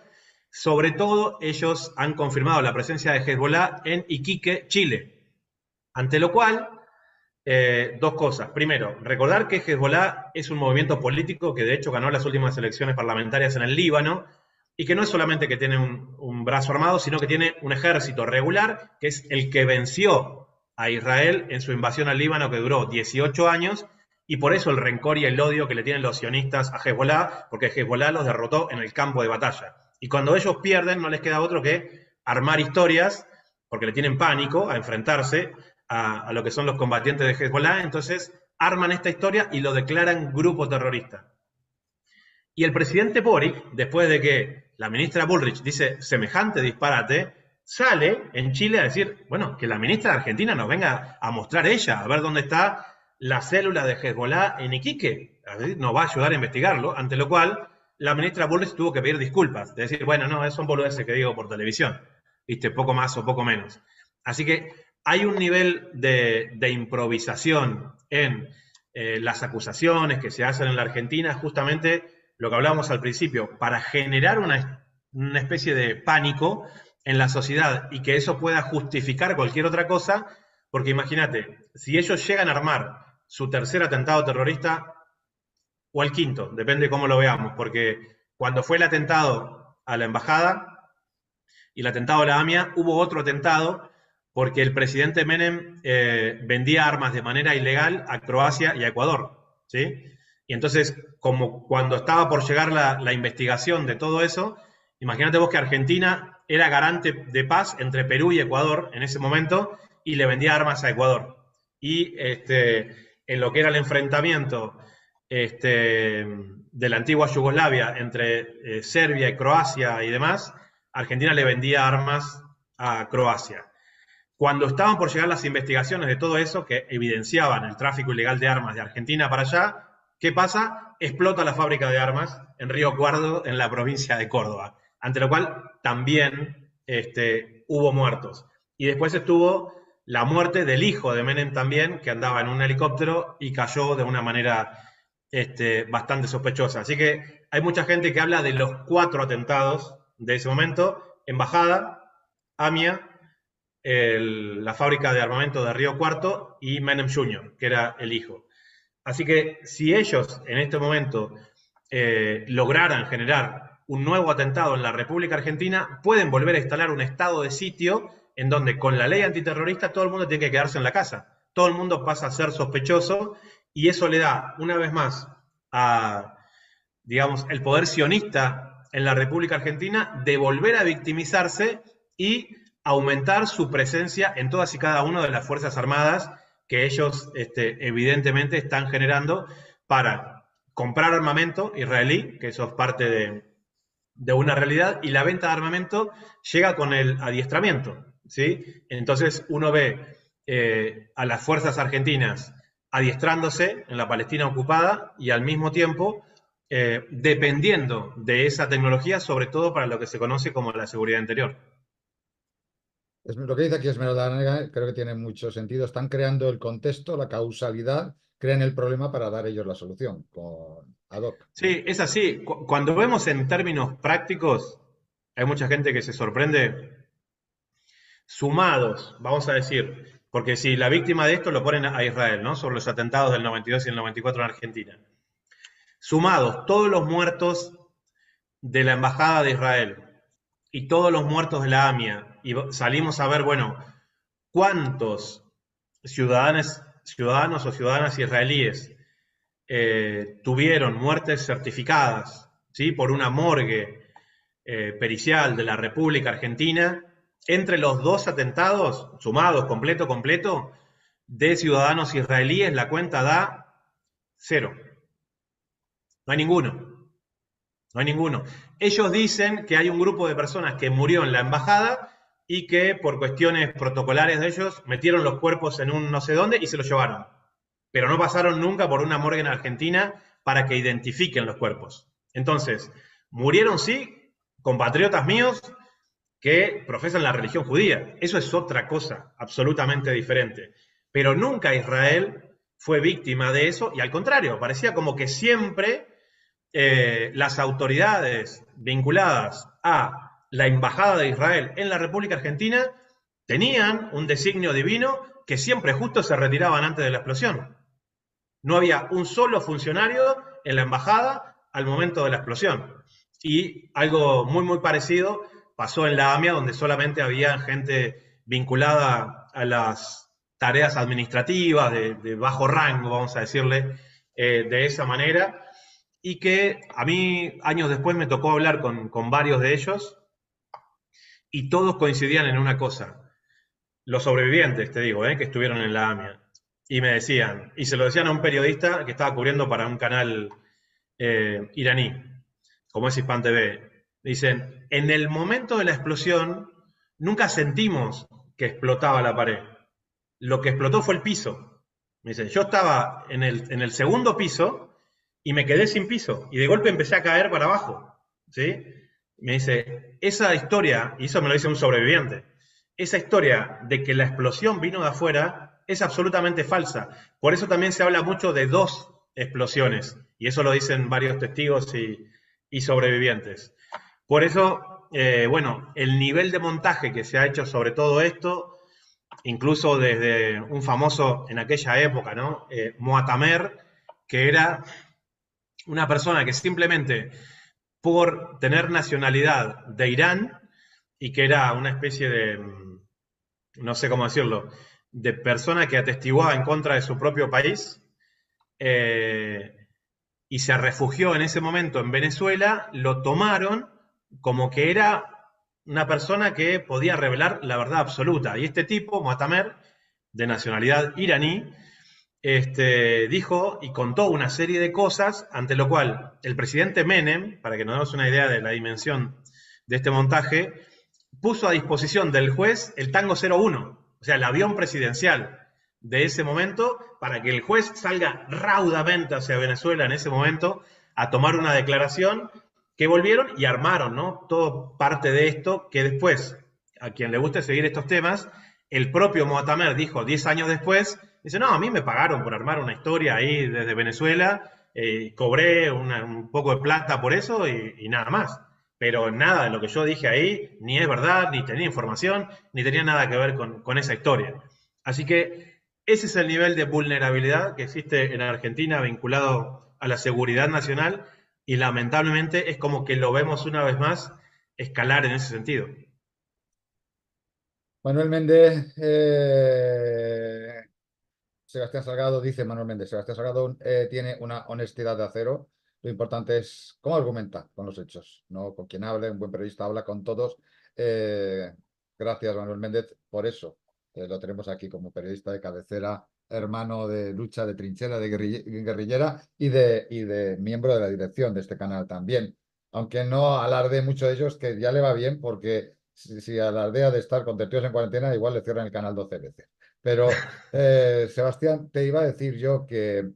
[SPEAKER 2] Sobre todo, ellos han confirmado la presencia de Hezbollah en Iquique, Chile. Ante lo cual, dos cosas. Primero, recordar que Hezbollah es un movimiento político que de hecho ganó las últimas elecciones parlamentarias en el Líbano y que no es solamente que tiene un brazo armado, sino que tiene un ejército regular, que es el que venció a Israel en su invasión al Líbano, que duró 18 años, y por eso el rencor y el odio que le tienen los sionistas a Hezbollah, porque Hezbollah los derrotó en el campo de batalla. Y cuando ellos pierden, no les queda otro que armar historias, porque le tienen pánico a enfrentarse a lo que son los combatientes de Hezbollah, entonces arman esta historia y lo declaran grupo terrorista. Y el presidente Boric, después de que la ministra Bullrich dice semejante disparate, sale en Chile a decir, bueno, que la ministra de Argentina nos venga a mostrar ella, a ver dónde está la célula de Hezbollah en Iquique, nos va a ayudar a investigarlo, ante lo cual la ministra Bullrich tuvo que pedir disculpas, de decir, bueno, no, son boludeces que digo por televisión, viste, poco más o poco menos. Así que hay un nivel de improvisación en las acusaciones que se hacen en la Argentina, justamente lo que hablábamos al principio, para generar una especie de pánico en la sociedad y que eso pueda justificar cualquier otra cosa, porque imagínate, si ellos llegan a armar su tercer atentado terrorista, o al quinto, depende de cómo lo veamos, porque cuando fue el atentado a la embajada y el atentado a la AMIA, hubo otro atentado porque el presidente Menem vendía armas de manera ilegal a Croacia y a Ecuador, ¿sí? Y entonces, como cuando estaba por llegar la investigación de todo eso, imagínate vos que Argentina era garante de paz entre Perú y Ecuador en ese momento y le vendía armas a Ecuador. Y en lo que era el enfrentamiento de la antigua Yugoslavia entre Serbia y Croacia y demás, Argentina le vendía armas a Croacia. Cuando estaban por llegar las investigaciones de todo eso, que evidenciaban el tráfico ilegal de armas de Argentina para allá, ¿qué pasa? Explota la fábrica de armas en Río Cuarto, en la provincia de Córdoba, ante lo cual también hubo muertos. Y después estuvo la muerte del hijo de Menem también, que andaba en un helicóptero y cayó de una manera bastante sospechosa. Así que hay mucha gente que habla de los 4 atentados de ese momento: Embajada, AMIA, la fábrica de armamento de Río Cuarto y Menem Jr., que era el hijo. Así que si ellos en este momento lograran generar un nuevo atentado en la República Argentina, pueden volver a instalar un estado de sitio en donde con la ley antiterrorista todo el mundo tiene que quedarse en la casa. Todo el mundo pasa a ser sospechoso y eso le da, una vez más, a, digamos, el poder sionista en la República Argentina de volver a victimizarse y aumentar su presencia en todas y cada una de las Fuerzas Armadas que ellos evidentemente están generando para comprar armamento israelí, que eso es parte de una realidad, y la venta de armamento llega con el adiestramiento, ¿sí? Entonces uno ve a las fuerzas argentinas adiestrándose en la Palestina ocupada y al mismo tiempo dependiendo de esa tecnología, sobre todo para lo que se conoce como la seguridad interior.
[SPEAKER 1] Lo que dice aquí Esmeralda Negra creo que tiene mucho sentido. Están creando el contexto, la causalidad, crean el problema para dar ellos la solución con ad hoc.
[SPEAKER 2] Sí, es así. Cuando vemos en términos prácticos, hay mucha gente que se sorprende. Sumados, vamos a decir, porque si la víctima de esto lo ponen a Israel, ¿no? Sobre los atentados del 92 y el 94 en Argentina. Sumados todos los muertos de la Embajada de Israel y todos los muertos de la AMIA, y salimos a ver, bueno, cuántos ciudadanos o ciudadanas israelíes tuvieron muertes certificadas, ¿sí? Por una morgue pericial de la República Argentina, entre los 2 atentados, sumados completo, de ciudadanos israelíes, la cuenta da 0. No hay ninguno. No hay ninguno. Ellos dicen que hay un grupo de personas que murió en la embajada y que por cuestiones protocolares de ellos metieron los cuerpos en un no sé dónde y se los llevaron. Pero no pasaron nunca por una morgue en Argentina para que identifiquen los cuerpos. Entonces, murieron sí compatriotas míos que profesan la religión judía. Eso es otra cosa, absolutamente diferente. Pero nunca Israel fue víctima de eso y al contrario, parecía como que siempre las autoridades vinculadas a la embajada de Israel en la República Argentina tenían un designio divino que siempre justo se retiraban antes de la explosión. No había un solo funcionario en la embajada al momento de la explosión. Y algo muy, muy parecido pasó en la AMIA, donde solamente había gente vinculada a las tareas administrativas de bajo rango, vamos a decirle, de esa manera. Y que a mí, años después, me tocó hablar con varios de ellos y todos coincidían en una cosa. Los sobrevivientes, te digo, que estuvieron en la AMIA. Y me decían, y se lo decían a un periodista que estaba cubriendo para un canal iraní, como es Hispan TV. Dicen, en el momento de la explosión, nunca sentimos que explotaba la pared. Lo que explotó fue el piso. Me dicen, yo estaba en el segundo piso y me quedé sin piso. Y de golpe empecé a caer para abajo. ¿Sí? Me dice, esa historia, y eso me lo dice un sobreviviente, esa historia de que la explosión vino de afuera es absolutamente falsa. Por eso también se habla mucho de dos explosiones, y eso lo dicen varios testigos y sobrevivientes. Por eso, bueno, el nivel de montaje que se ha hecho sobre todo esto, incluso desde un famoso en aquella época, ¿no? Moatamer, que era una persona que simplemente por tener nacionalidad de Irán y que era una especie de, no sé cómo decirlo, de persona que atestiguaba en contra de su propio país y se refugió en ese momento en Venezuela, lo tomaron como que era una persona que podía revelar la verdad absoluta. Y este tipo, Moatamer, de nacionalidad iraní, dijo y contó una serie de cosas, ante lo cual el presidente Menem, para que nos demos una idea de la dimensión de este montaje, puso a disposición del juez el Tango 01, o sea, el avión presidencial de ese momento, para que el juez salga raudamente hacia Venezuela en ese momento a tomar una declaración, que volvieron y armaron, ¿no? Todo parte de esto, que después, a quien le guste seguir estos temas, el propio Moatamer dijo 10 años después, dice, no, a mí me pagaron por armar una historia ahí desde Venezuela, cobré un poco de plata por eso y nada más. Pero nada de lo que yo dije ahí ni es verdad, ni tenía información, ni tenía nada que ver con esa historia. Así que ese es el nivel de vulnerabilidad que existe en Argentina vinculado a la seguridad nacional y lamentablemente es como que lo vemos una vez más escalar en ese sentido.
[SPEAKER 1] Manuel Méndez, Sebastián Salgado dice Manuel Méndez, Sebastián Salgado tiene una honestidad de acero. Lo importante es cómo argumenta con los hechos, no con quien hable. Un buen periodista habla con todos. Gracias, Manuel Méndez, por eso. Lo tenemos aquí como periodista de cabecera, hermano de lucha, de trinchera, de guerrillera y de miembro de la dirección de este canal también. Aunque no alarde mucho de ellos, que ya le va bien, porque si alardea de estar con tertulios en cuarentena, igual le cierran el canal 12 veces. Pero, Sebastián, te iba a decir yo que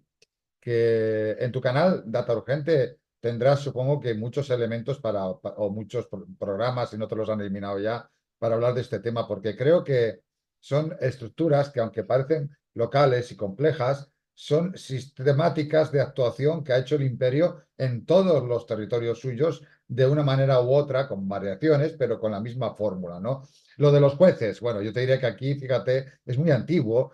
[SPEAKER 1] en tu canal Data Urgente tendrás, supongo que muchos elementos o muchos programas, si no te los han eliminado ya, para hablar de este tema, porque creo que son estructuras que, aunque parecen locales y complejas, son sistemáticas de actuación que ha hecho el imperio en todos los territorios suyos de una manera u otra, con variaciones, pero con la misma fórmula, ¿no? Lo de los jueces, bueno, yo te diré que aquí, fíjate, es muy antiguo,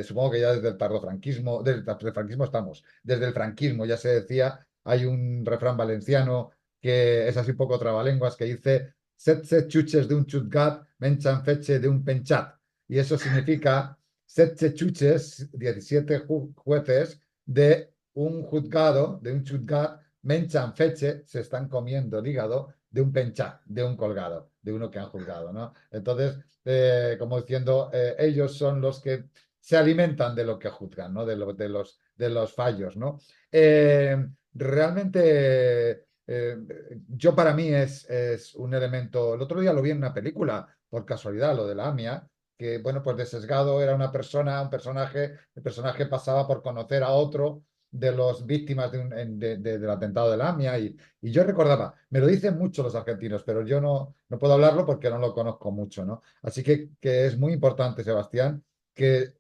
[SPEAKER 1] supongo que ya desde el tardofranquismo, desde el franquismo estamos, desde el franquismo ya se decía, hay un refrán valenciano que es así un poco trabalenguas que dice setze chuches de un chutgat, menchan feche de un penchat, y eso significa setze chuches, 17 jueces de un juzgado, de un chutgat, menchan feche, se están comiendo el hígado de un penchat, de un colgado, de uno que han juzgado, ¿no? Entonces, como diciendo, ellos son los que se alimentan de lo que juzgan, ¿no? De los fallos, ¿no? Realmente, yo para mí es un elemento, el otro día lo vi en una película, por casualidad, lo de la AMIA, que, bueno, pues de sesgado era una persona, un personaje, el personaje pasaba por conocer a otro de las víctimas del atentado de la AMIA y yo recordaba, me lo dicen mucho los argentinos, pero yo no puedo hablarlo porque no lo conozco mucho, ¿no? Así que es muy importante, Sebastián, que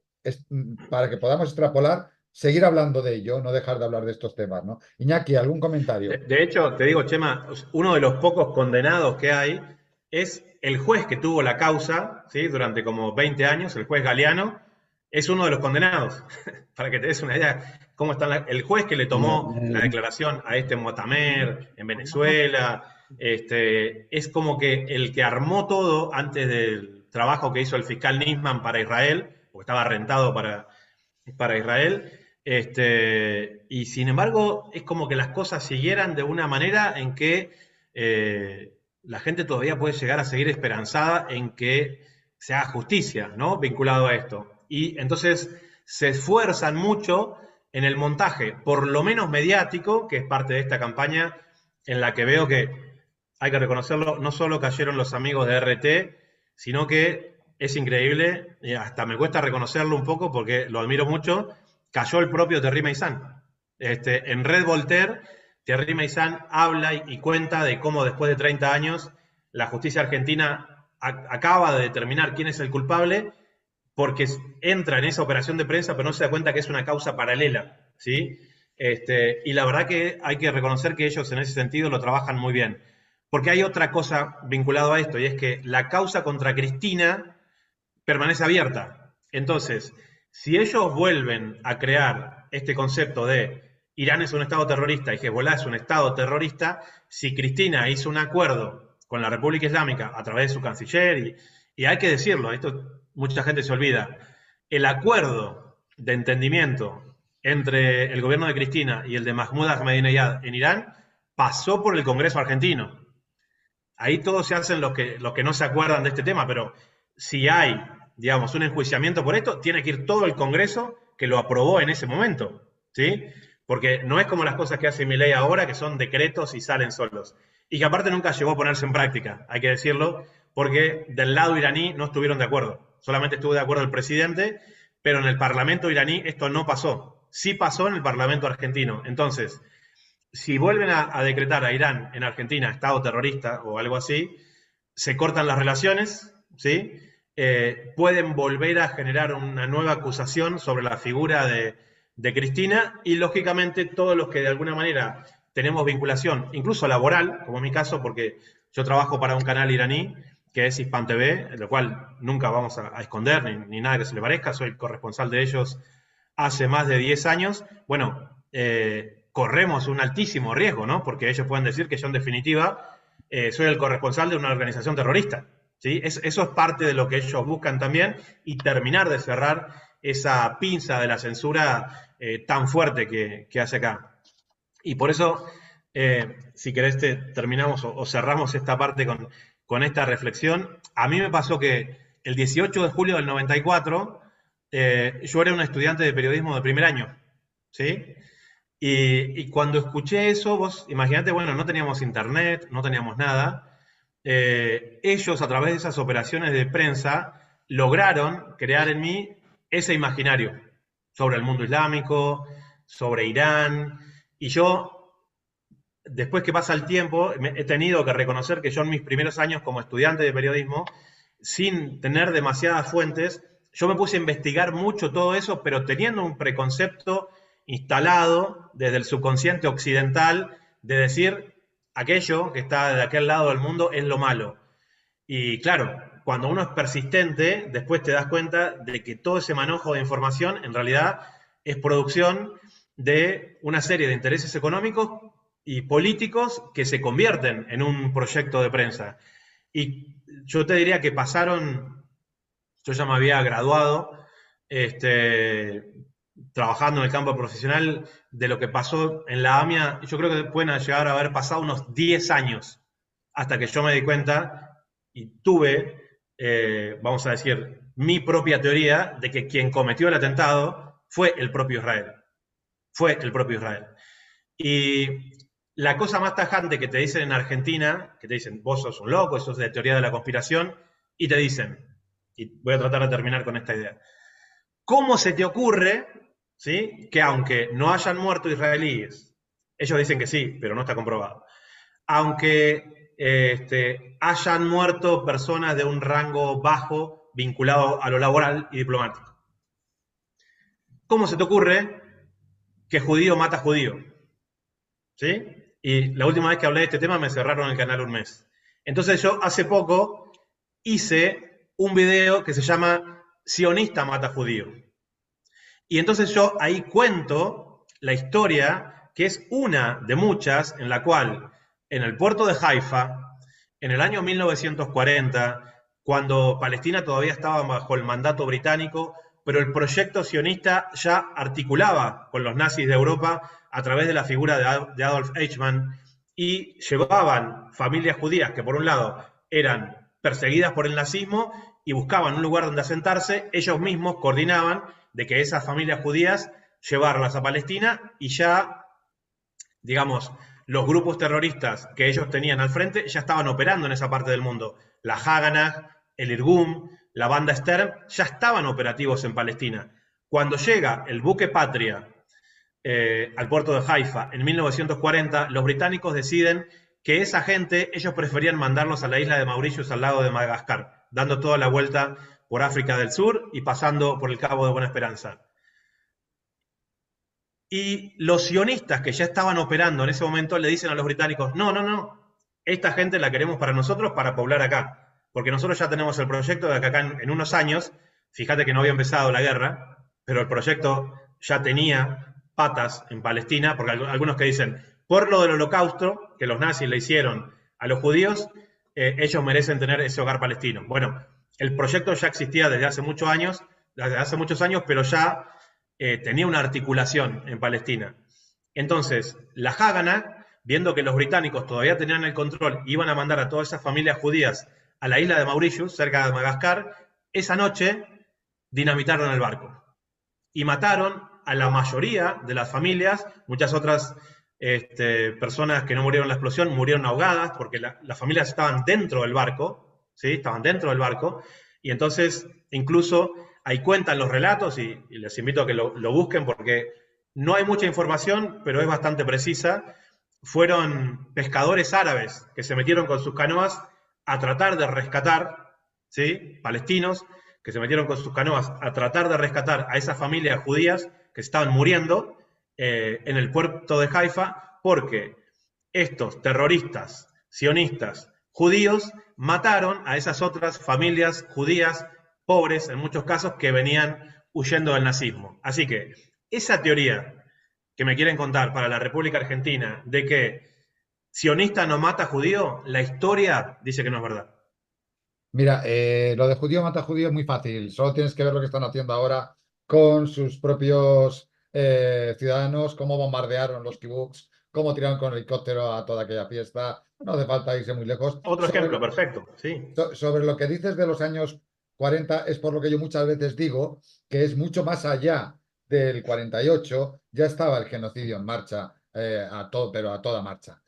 [SPEAKER 1] para que podamos extrapolar, seguir hablando de ello, no dejar de hablar de estos temas, ¿no? Iñaki, ¿algún comentario?
[SPEAKER 2] De hecho, te digo, Chema, uno de los pocos condenados que hay es el juez que tuvo la causa, ¿sí? Durante como 20 años, el juez Galeano, es uno de los condenados. Para que te des una idea cómo está el juez que le tomó la declaración a este Motamer en Venezuela, es como que el que armó todo antes del trabajo que hizo el fiscal Nisman para Israel, porque estaba rentado para Israel, y sin embargo es como que las cosas siguieran de una manera en que la gente todavía puede llegar a seguir esperanzada en que se haga justicia, ¿no? Vinculado a esto. Y entonces se esfuerzan mucho en el montaje, por lo menos mediático, que es parte de esta campaña, en la que veo que, hay que reconocerlo, no solo cayeron los amigos de RT, sino que es increíble, y hasta me cuesta reconocerlo un poco porque lo admiro mucho, cayó el propio Thierry Meyssan. En Red Voltaire, Thierry Meyssan habla y cuenta de cómo después de 30 años la justicia argentina acaba de determinar quién es el culpable, porque entra en esa operación de prensa, pero no se da cuenta que es una causa paralela, ¿sí? Y la verdad que hay que reconocer que ellos en ese sentido lo trabajan muy bien. Porque hay otra cosa vinculada a esto, y es que la causa contra Cristina permanece abierta. Entonces, si ellos vuelven a crear este concepto de Irán es un Estado terrorista y Hezbollah es un Estado terrorista, si Cristina hizo un acuerdo con la República Islámica a través de su canciller, y hay que decirlo, esto mucha gente se olvida, el acuerdo de entendimiento entre el gobierno de Cristina y el de Mahmoud Ahmadinejad en Irán pasó por el Congreso argentino. Ahí todos se hacen los que no se acuerdan de este tema, pero si hay, digamos, un enjuiciamiento por esto, tiene que ir todo el Congreso que lo aprobó en ese momento, ¿sí? Porque no es como las cosas que hace Milei ahora, que son decretos y salen solos. Y que aparte nunca llegó a ponerse en práctica, hay que decirlo, porque del lado iraní no estuvieron de acuerdo. Solamente estuvo de acuerdo el presidente, pero en el Parlamento iraní esto no pasó. Sí pasó en el Parlamento argentino. Entonces, si vuelven a decretar a Irán en Argentina Estado terrorista o algo así, se cortan las relaciones, ¿sí? Pueden volver a generar una nueva acusación sobre la figura de Cristina, y lógicamente todos los que de alguna manera tenemos vinculación, incluso laboral, como en mi caso, porque yo trabajo para un canal iraní que es Hispan TV, lo cual nunca vamos a esconder ni nada que se le parezca, soy el corresponsal de ellos hace más de 10 años, bueno, corremos un altísimo riesgo, ¿no? Porque ellos pueden decir que yo en definitiva soy el corresponsal de una organización terrorista, ¿sí? Eso es parte de lo que ellos buscan también, y terminar de cerrar esa pinza de la censura tan fuerte que hace acá. Y por eso, si querés, terminamos o cerramos esta parte con esta reflexión. A mí me pasó que el 18 de julio del 94, yo era un estudiante de periodismo de primer año, ¿sí? Y cuando escuché eso, vos imaginate, bueno, no teníamos internet, no teníamos nada. Ellos, a través de esas operaciones de prensa, lograron crear en mí ese imaginario sobre el mundo islámico, sobre Irán. Y yo, después que pasa el tiempo, he tenido que reconocer que yo en mis primeros años como estudiante de periodismo, sin tener demasiadas fuentes, yo me puse a investigar mucho todo eso, pero teniendo un preconcepto instalado desde el subconsciente occidental de decir aquello que está de aquel lado del mundo es lo malo. Y claro, cuando uno es persistente, después te das cuenta de que todo ese manojo de información en realidad es producción de una serie de intereses económicos y políticos que se convierten en un proyecto de prensa. Y yo te diría que pasaron, yo ya me había graduado, trabajando en el campo profesional, de lo que pasó en la AMIA, yo creo que pueden llegar a haber pasado unos 10 años hasta que yo me di cuenta y tuve, vamos a decir, mi propia teoría de que quien cometió el atentado fue el propio Israel. Fue el propio Israel. Y la cosa más tajante que te dicen en Argentina, que te dicen, vos sos un loco, eso es de teoría de la conspiración, y te dicen, y voy a tratar de terminar con esta idea, ¿cómo se te ocurre, ¿sí?, que aunque no hayan muerto israelíes, ellos dicen que sí, pero no está comprobado, aunque hayan muerto personas de un rango bajo vinculado a lo laboral y diplomático, ¿cómo se te ocurre que judío mata judío? ¿Sí? Y la última vez que hablé de este tema me cerraron el canal un mes. Entonces yo hace poco hice un video que se llama Sionista mata judío. Y entonces yo ahí cuento la historia, que es una de muchas, en la cual en el puerto de Haifa, en el año 1940, cuando Palestina todavía estaba bajo el mandato británico, pero el proyecto sionista ya articulaba con los nazis de Europa a través de la figura de Adolf Eichmann, y llevaban familias judías que por un lado eran perseguidas por el nazismo y buscaban un lugar donde asentarse, ellos mismos coordinaban de que esas familias judías llevarlas a Palestina, y ya, digamos, los grupos terroristas que ellos tenían al frente ya estaban operando en esa parte del mundo. La Haganah, el Irgun, la banda Stern, ya estaban operativos en Palestina. Cuando llega el buque Patria al puerto de Haifa en 1940, los británicos deciden que esa gente, ellos preferían mandarlos a la isla de Mauritius, al lado de Madagascar, dando toda la vuelta por África del Sur y pasando por el Cabo de Buena Esperanza. Y los sionistas que ya estaban operando en ese momento le dicen a los británicos, no, no, no, esta gente la queremos para nosotros, para poblar acá, porque nosotros ya tenemos el proyecto de que acá en unos años, fíjate que no había empezado la guerra, pero el proyecto ya tenía patas en Palestina, porque algunos que dicen, por lo del holocausto que los nazis le hicieron a los judíos, ellos merecen tener ese hogar palestino. Bueno, el proyecto ya existía desde hace muchos años, pero ya tenía una articulación en Palestina. Entonces, la Haganah, viendo que los británicos todavía tenían el control, iban a mandar a todas esas familias judías a la isla de Mauritius, cerca de Madagascar, esa noche dinamitaron el barco y mataron a la mayoría de las familias. Muchas otras personas que no murieron en la explosión murieron ahogadas, porque las familias estaban dentro del barco, ¿sí? Estaban dentro del barco, y entonces incluso ahí cuentan los relatos, y les invito a que lo busquen, porque no hay mucha información, pero es bastante precisa. Fueron pescadores árabes que se metieron con sus canoas a tratar de rescatar, ¿sí? Palestinos que se metieron con sus canoas a tratar de rescatar a esas familias judías que estaban muriendo en el puerto de Haifa, porque estos terroristas sionistas judíos mataron a esas otras familias judías pobres, en muchos casos, que venían huyendo del nazismo. Así que esa teoría que me quieren contar para la República Argentina de que sionista no mata judío, la historia dice que no es verdad.
[SPEAKER 1] Mira, lo de judío mata judío es muy fácil. Solo tienes que ver lo que están haciendo ahora con sus propios ciudadanos, cómo bombardearon los kibbutz, cómo tiraron con helicóptero a toda aquella fiesta. No hace falta irse muy lejos.
[SPEAKER 2] Otro ejemplo, perfecto, sí.
[SPEAKER 1] Sobre lo que dices de los años 40, es por lo que yo muchas veces digo que es mucho más allá del 48, ya estaba el genocidio en marcha, pero a toda marcha.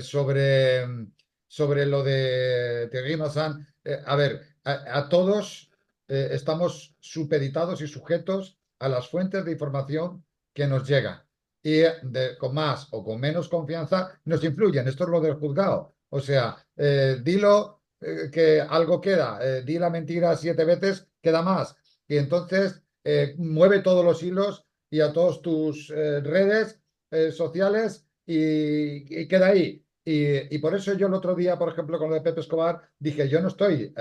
[SPEAKER 1] Sobre lo de Thierry Maussan, a ver, a todos estamos supeditados y sujetos a las fuentes de información que nos llegan, y con más o con menos confianza nos influyen. Esto es lo del juzgado. O sea, dilo que algo queda, di la mentira 7 veces, queda más. Y entonces mueve todos los hilos y a todas tus redes sociales y queda ahí. Y por eso yo el otro día, por ejemplo, con lo de Pepe Escobar, dije, yo no estoy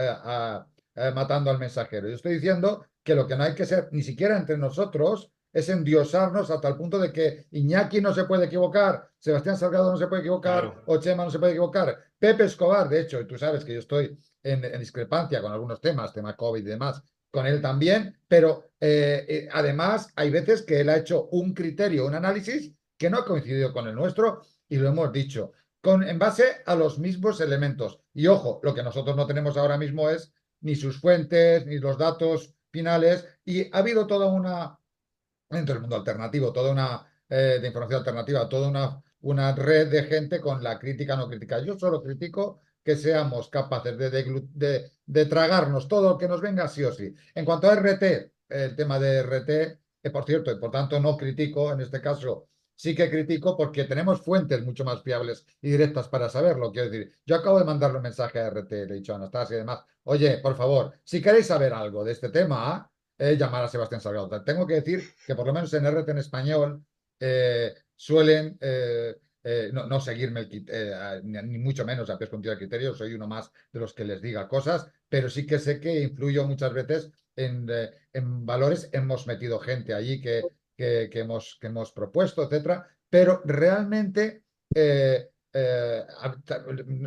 [SPEAKER 1] matando al mensajero. Yo estoy diciendo que lo que no hay que ser, ni siquiera entre nosotros, es endiosarnos hasta el punto de que Iñaki no se puede equivocar, Sebastián Salgado no se puede equivocar,
[SPEAKER 2] Claro.
[SPEAKER 1] o Chema no se puede equivocar. Pepe Escobar, de hecho, y tú sabes que yo estoy en discrepancia con algunos temas, tema COVID y demás, con él también, pero además hay veces que él ha hecho un criterio, un análisis que no ha coincidido con el nuestro, y lo hemos dicho, en base a los mismos elementos. Y ojo, lo que nosotros no tenemos ahora mismo es ni sus fuentes, ni los datos finales, y ha habido toda una, dentro del mundo alternativo, toda una, de información alternativa, toda una red de gente con la crítica no crítica. Yo solo critico que seamos capaces de tragarnos todo lo que nos venga sí o sí. En cuanto a RT, el tema de RT, por cierto, y por tanto no critico, en este caso sí que critico porque tenemos fuentes mucho más fiables y directas para saberlo. Quiero decir, yo acabo de mandarle un mensaje a RT, le he dicho a Anastasia y demás, oye, por favor, si queréis saber algo de este tema, llamar a Sebastián Salgado. Tengo que decir que por lo menos en RT en español suelen no seguirme ni mucho menos a pies juntillas el criterio, soy uno más de los que les diga cosas, pero sí que sé que influyo muchas veces en valores. Hemos metido gente allí que hemos propuesto, etcétera, pero realmente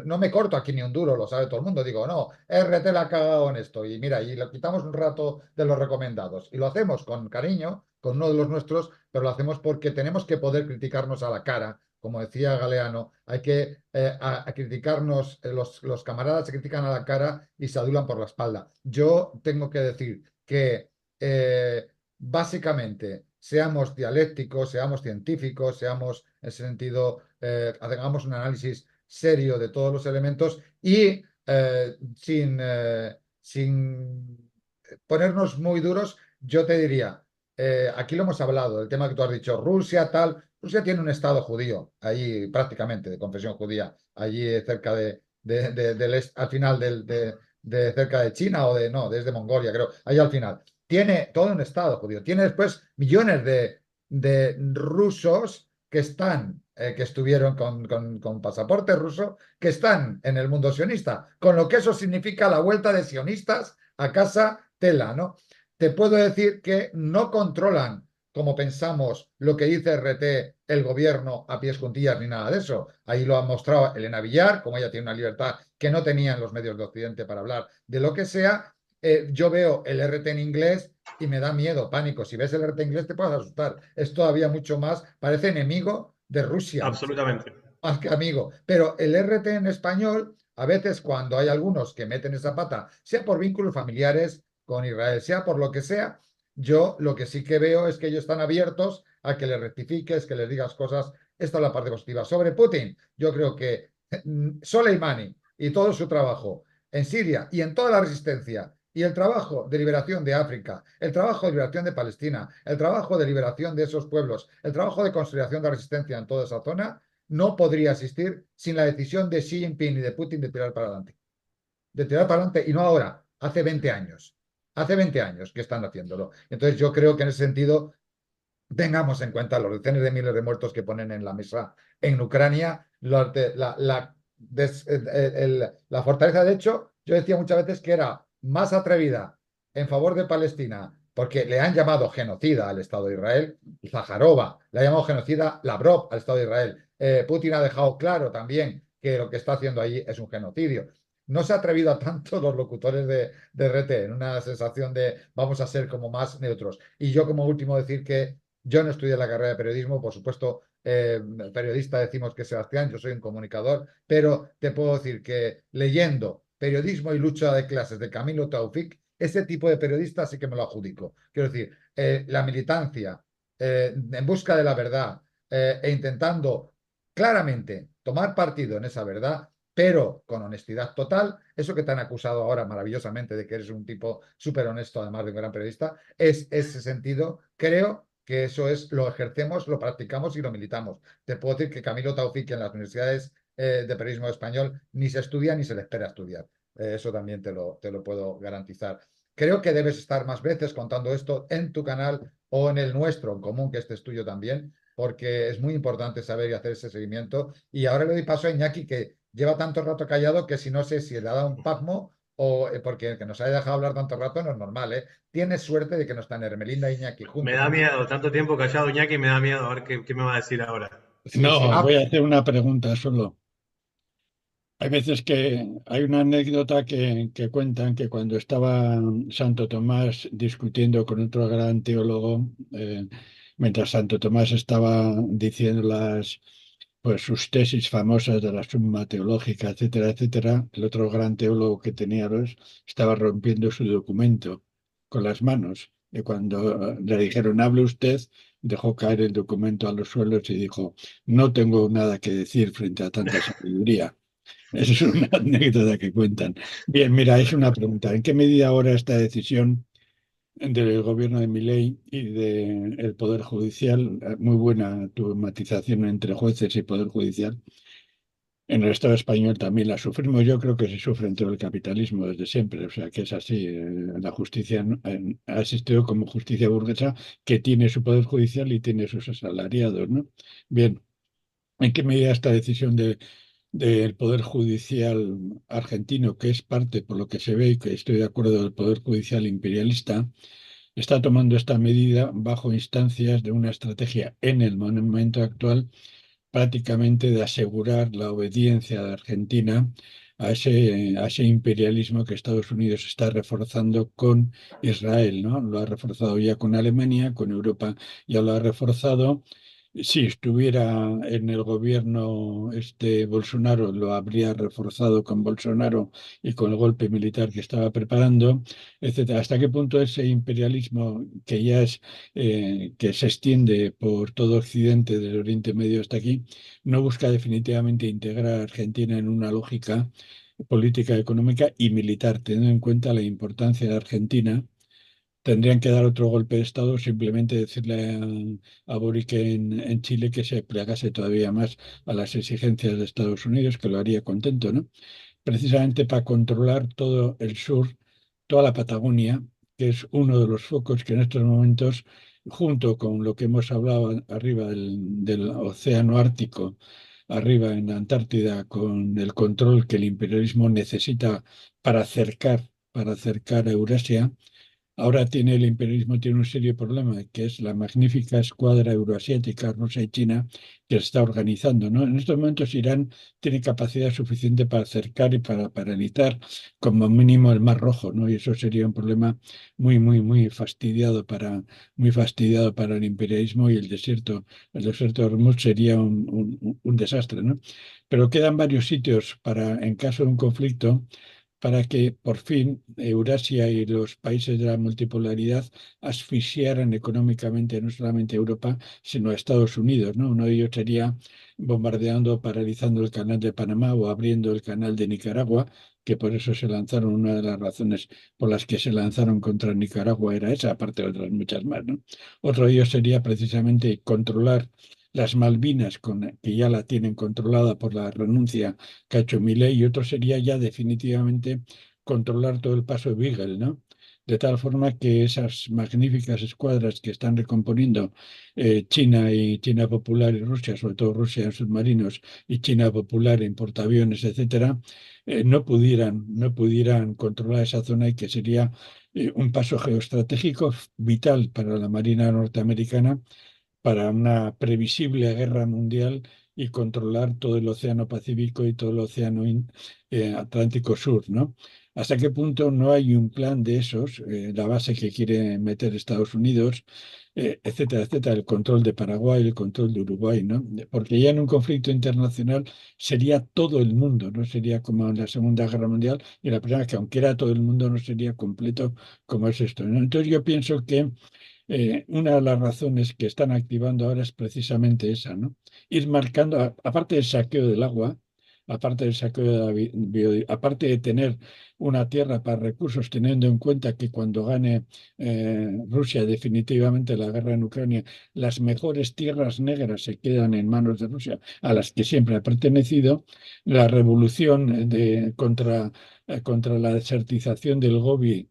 [SPEAKER 1] no me corto aquí ni un duro, lo sabe todo el mundo. Digo, no, RT la ha cagado en esto y mira, y lo quitamos un rato de los recomendados y lo hacemos con cariño, con uno de los nuestros, pero lo hacemos porque tenemos que poder criticarnos a la cara. Como decía Galeano, hay que a criticarnos, los camaradas se critican a la cara y se adulan por la espalda. Yo tengo que decir que básicamente seamos dialécticos, seamos científicos, seamos en ese sentido, hagamos un análisis serio de todos los elementos y sin ponernos muy duros, yo te diría, aquí lo hemos hablado, el tema que tú has dicho, Rusia, tal. Rusia tiene un estado judío, allí prácticamente, de confesión judía, allí cerca al final de cerca de China o no, desde Mongolia, creo, allí al final. Tiene todo un estado judío, tiene después millones de rusos que estuvieron con pasaporte ruso, que están en el mundo sionista, con lo que eso significa la vuelta de sionistas a casa tela, ¿no? Te puedo decir que no controlan, como pensamos, lo que dice RT, el gobierno a pies juntillas ni nada de eso. Ahí lo ha mostrado Elena Villar, como ella tiene una libertad que no tenían los medios de Occidente para hablar de lo que sea. Yo veo el RT en inglés y me da miedo, pánico. Si ves el RT en inglés te puedes asustar. Es todavía mucho más, parece enemigo de Rusia,
[SPEAKER 2] Absolutamente.
[SPEAKER 1] más que amigo. Pero el RT en español, a veces cuando hay algunos que meten esa pata, sea por vínculos familiares con Israel, sea por lo que sea, yo lo que sí que veo es que ellos están abiertos a que les rectifiques, que les digas cosas. Esta es la parte positiva. Sobre Putin, yo creo que Soleimani y todo su trabajo en Siria y en toda la resistencia y el trabajo de liberación de África, el trabajo de liberación de Palestina, el trabajo de liberación de esos pueblos, el trabajo de consolidación de resistencia en toda esa zona, no podría existir sin la decisión de Xi Jinping y de Putin de tirar para adelante. De tirar para adelante y no ahora, hace 20 años. Hace 20 años que están haciéndolo. Entonces yo creo que en ese sentido tengamos en cuenta los decenas de miles de muertos que ponen en la mesa en Ucrania, la fortaleza. De hecho, yo decía muchas veces que era más atrevida en favor de Palestina, porque le han llamado genocida al Estado de Israel, Zaharova le ha llamado genocida Lavrov al Estado de Israel. Putin ha dejado claro también que lo que está haciendo allí es un genocidio. No se ha atrevido a tanto los locutores de RT, en una sensación de vamos a ser como más neutros. Y yo como último decir que yo no estudié la carrera de periodismo, por supuesto, periodista decimos que Sebastián, yo soy un comunicador, pero te puedo decir que leyendo Periodismo y lucha de clases de Camilo Taufik, ese tipo de periodista sí que me lo adjudico. Quiero decir, la militancia en busca de la verdad e intentando claramente tomar partido en esa verdad, pero con honestidad total, eso que te han acusado ahora maravillosamente de que eres un tipo súper honesto, además de un gran periodista, es ese sentido, creo que eso es, lo ejercemos, lo practicamos y lo militamos. Te puedo decir que Camilo Taufik en las universidades de periodismo español ni se estudia ni se le espera estudiar. Eso también te lo puedo garantizar. Creo que debes estar más veces contando esto en tu canal o en el nuestro, en común, que este es tuyo también, porque es muy importante saber y hacer ese seguimiento. Y ahora le doy paso a Iñaki, que lleva tanto rato callado que si no sé si le ha dado un pasmo o porque que nos haya dejado hablar tanto rato no es normal, ¿eh? Tienes suerte de que no están Hermelinda e Iñaki
[SPEAKER 2] Me
[SPEAKER 1] juntos.
[SPEAKER 2] da miedo, tanto tiempo callado Iñaki, me da miedo a ver qué me va a decir ahora.
[SPEAKER 1] Sí, sí.
[SPEAKER 3] No, voy a hacer una pregunta solo. Hay veces que hay una anécdota que cuentan que cuando estaba Santo Tomás discutiendo con otro gran teólogo, mientras Santo Tomás estaba diciendo pues, sus tesis famosas de la Summa Teológica, etcétera, etcétera, el otro gran teólogo que tenía estaba rompiendo su documento con las manos. Y cuando le dijeron, hable usted, dejó caer el documento a los suelos y dijo, no tengo nada que decir frente a tanta sabiduría. Esa es una anécdota que cuentan. Bien, mira, es una pregunta. ¿En qué medida ahora esta decisión del gobierno de Milei y del Poder Judicial, muy buena tu matización entre jueces y Poder Judicial, en el Estado español también la sufrimos? Yo creo que se sufre en todo el capitalismo desde siempre, o sea que es así. La justicia ha existido como justicia burguesa que tiene su Poder Judicial y tiene sus asalariados, ¿no? Bien. ¿En qué medida esta decisión del Poder Judicial argentino, que es parte, por lo que se ve, y que estoy de acuerdo, del Poder Judicial imperialista, está tomando esta medida bajo instancias de una estrategia en el momento actual prácticamente de asegurar la obediencia de Argentina a ese imperialismo que Estados Unidos está reforzando con Israel, ¿no? Lo ha reforzado ya con Alemania, con Europa ya lo ha reforzado. Si estuviera en el gobierno este Bolsonaro, lo habría reforzado con Bolsonaro y con el golpe militar que estaba preparando, etcétera. ¿Hasta qué punto ese imperialismo que ya es que se extiende por todo Occidente, del Oriente Medio hasta aquí, no busca definitivamente integrar a Argentina en una lógica política, económica y militar, teniendo en cuenta la importancia de Argentina? Tendrían que dar otro golpe de Estado, simplemente decirle a Boric en Chile que se plegase todavía más a las exigencias de Estados Unidos, que lo haría contento, ¿no? Precisamente para controlar todo el sur, toda la Patagonia, que es uno de los focos que en estos momentos, junto con lo que hemos hablado arriba del océano Ártico, arriba en la Antártida, con el control que el imperialismo necesita para acercar a Eurasia. Ahora tiene el imperialismo tiene un serio problema, que es la magnífica escuadra euroasiática, Rusia y China, que se está organizando, ¿no? En estos momentos Irán tiene capacidad suficiente para acercar y para paralizar como mínimo el Mar Rojo, ¿no? Y eso sería un problema muy fastidiado para el imperialismo, y el desierto de Hormuz sería un desastre, ¿no? Pero quedan varios sitios en caso de un conflicto, para que por fin Eurasia y los países de la multipolaridad asfixiaran económicamente no solamente a Europa, sino a Estados Unidos, ¿no? Uno de ellos sería bombardeando, paralizando el canal de Panamá o abriendo el canal de Nicaragua, que por eso se lanzaron, una de las razones por las que se lanzaron contra Nicaragua era esa, aparte de otras muchas más, ¿no? Otro de ellos sería precisamente controlar las Malvinas, que ya la tienen controlada por la renuncia que ha hecho Milei, y otro sería ya definitivamente controlar todo el paso de Beagle, ¿no? De tal forma que esas magníficas escuadras que están recomponiendo China y China Popular y Rusia, sobre todo Rusia en submarinos y China Popular en portaaviones, etcétera, no pudieran controlar esa zona, y que sería un paso geoestratégico vital para la Marina norteamericana, para una previsible guerra mundial, y controlar todo el Océano Pacífico y todo el Océano Atlántico Sur, ¿no? ¿Hasta qué punto no hay un plan de esos, la base que quiere meter Estados Unidos, etcétera, etcétera, el control de Paraguay, el control de Uruguay, ¿no? Porque ya en un conflicto internacional sería todo el mundo, no sería como en la Segunda Guerra Mundial, y la primera, que aunque era todo el mundo, no sería completo como es esto, ¿no? Entonces yo pienso que una de las razones que están activando ahora es precisamente esa, ¿no? Ir marcando, aparte del saqueo del agua, aparte del saqueo de la aparte de tener una tierra para recursos, teniendo en cuenta que cuando gane Rusia definitivamente la guerra en Ucrania, las mejores tierras negras se quedan en manos de Rusia, a las que siempre ha pertenecido. La revolución contra la desertización del Gobi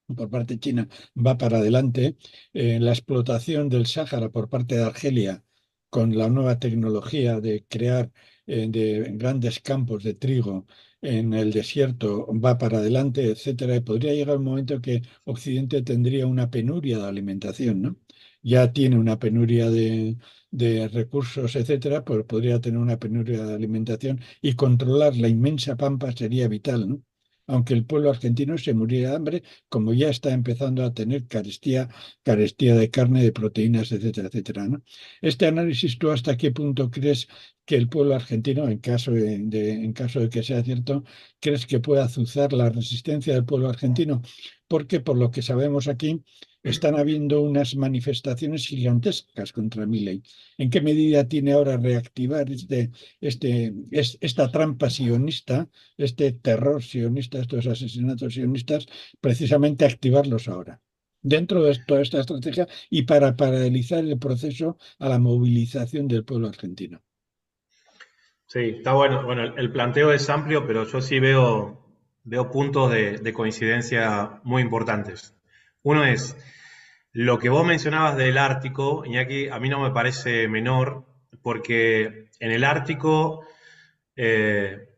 [SPEAKER 3] por parte china va para adelante. La explotación del Sáhara por parte de Argelia, con la nueva tecnología de crear de grandes campos de trigo en el desierto, va para adelante, etcétera. Y podría llegar un momento que Occidente tendría una penuria de alimentación, ¿no? Ya tiene una penuria de recursos, etcétera, pero podría tener una penuria de alimentación, y controlar la inmensa pampa sería vital, ¿no? Aunque el pueblo argentino se muriera de hambre, como ya está empezando a tener carestía de carne, de proteínas, etcétera, etcétera, ¿no? Este análisis, ¿tú hasta qué punto crees que el pueblo argentino, en caso de que sea cierto, crees que puede azuzar la resistencia del pueblo argentino? Porque por lo que sabemos aquí, están habiendo unas manifestaciones gigantescas contra Milei. ¿En qué medida tiene ahora reactivar esta trampa sionista, este terror sionista, estos asesinatos sionistas, precisamente activarlos ahora, dentro de toda esta estrategia, y para paralizar el proceso a la movilización del pueblo argentino?
[SPEAKER 2] Sí, está bueno. Bueno, el planteo es amplio, pero yo sí veo puntos de coincidencia muy importantes. Uno es, Lo que vos mencionabas del Ártico, Iñaki, a mí no me parece menor, porque en el Ártico,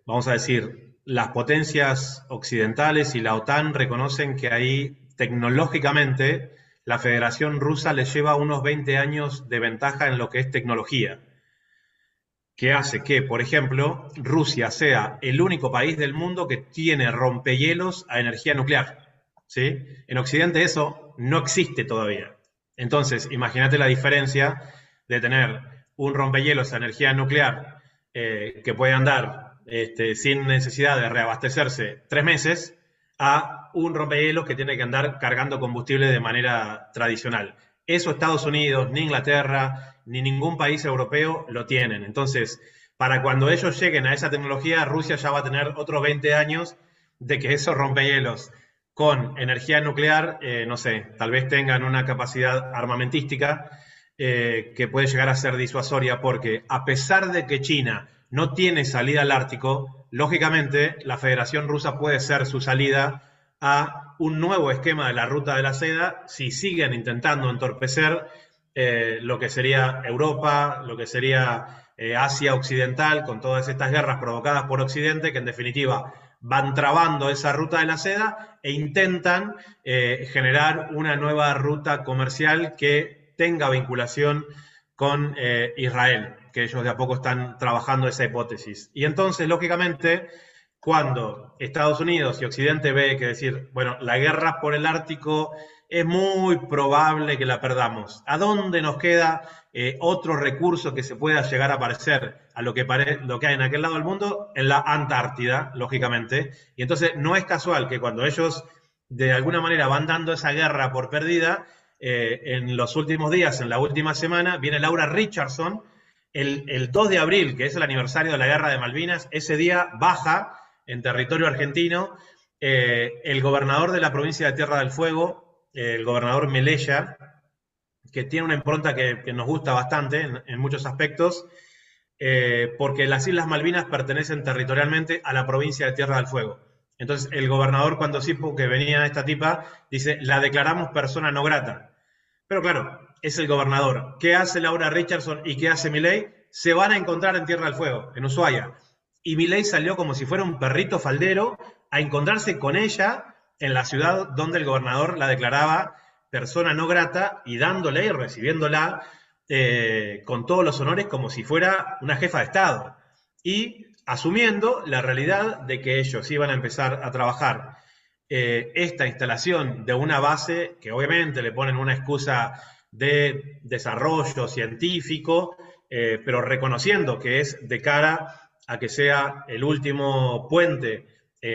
[SPEAKER 2] vamos a decir, las potencias occidentales y la OTAN reconocen que ahí tecnológicamente la Federación Rusa le lleva unos 20 años de ventaja en lo que es tecnología, que hace que, por ejemplo, Rusia sea el único país del mundo que tiene rompehielos a energía nuclear, ¿sí? En Occidente eso no existe todavía. Entonces, imagínate la diferencia de tener un rompehielos a energía nuclear que puede andar sin necesidad de reabastecerse 3 meses a un rompehielos que tiene que andar cargando combustible de manera tradicional. Eso Estados Unidos, ni Inglaterra, ni ningún país europeo lo tienen. Entonces, para cuando ellos lleguen a esa tecnología, Rusia ya va a tener otros 20 años de que esos rompehielos con energía nuclear, no sé, tal vez tengan una capacidad armamentística que puede llegar a ser disuasoria, porque a pesar de que China no tiene salida al Ártico, lógicamente la Federación Rusa puede ser su salida a un nuevo esquema de la ruta de la seda si siguen intentando entorpecer lo que sería Europa, lo que sería Asia Occidental, con todas estas guerras provocadas por Occidente, que en definitiva van trabando esa ruta de la seda e intentan generar una nueva ruta comercial que tenga vinculación con Israel, que ellos de a poco están trabajando esa hipótesis. Y entonces, lógicamente, cuando Estados Unidos y Occidente ve que decir, bueno, la guerra por el Ártico es muy probable que la perdamos. ¿A dónde nos queda otro recurso que se pueda llegar a parecer a lo que hay en aquel lado del mundo? En la Antártida, lógicamente. Y entonces no es casual que cuando ellos de alguna manera van dando esa guerra por perdida, en los últimos días, en la última semana, viene Laura Richardson, el 2 de abril, que es el aniversario de la Guerra de Malvinas, ese día baja en territorio argentino el gobernador de la provincia de Tierra del Fuego, el gobernador Melella, que tiene una impronta que nos gusta bastante en muchos aspectos, porque las Islas Malvinas pertenecen territorialmente a la provincia de Tierra del Fuego. Entonces el gobernador, cuando supo que venía esta tipa, dice, la declaramos persona no grata. Pero claro, es el gobernador. ¿Qué hace Laura Richardson y qué hace Milei? Se van a encontrar en Tierra del Fuego, en Ushuaia. Y Milei salió como si fuera un perrito faldero a encontrarse con ella en la ciudad donde el gobernador la declaraba persona no grata y dándole y recibiéndola con todos los honores como si fuera una jefa de Estado. Y asumiendo la realidad de que ellos iban a empezar a trabajar esta instalación de una base que obviamente le ponen una excusa de desarrollo científico, pero reconociendo que es de cara a que sea el último puente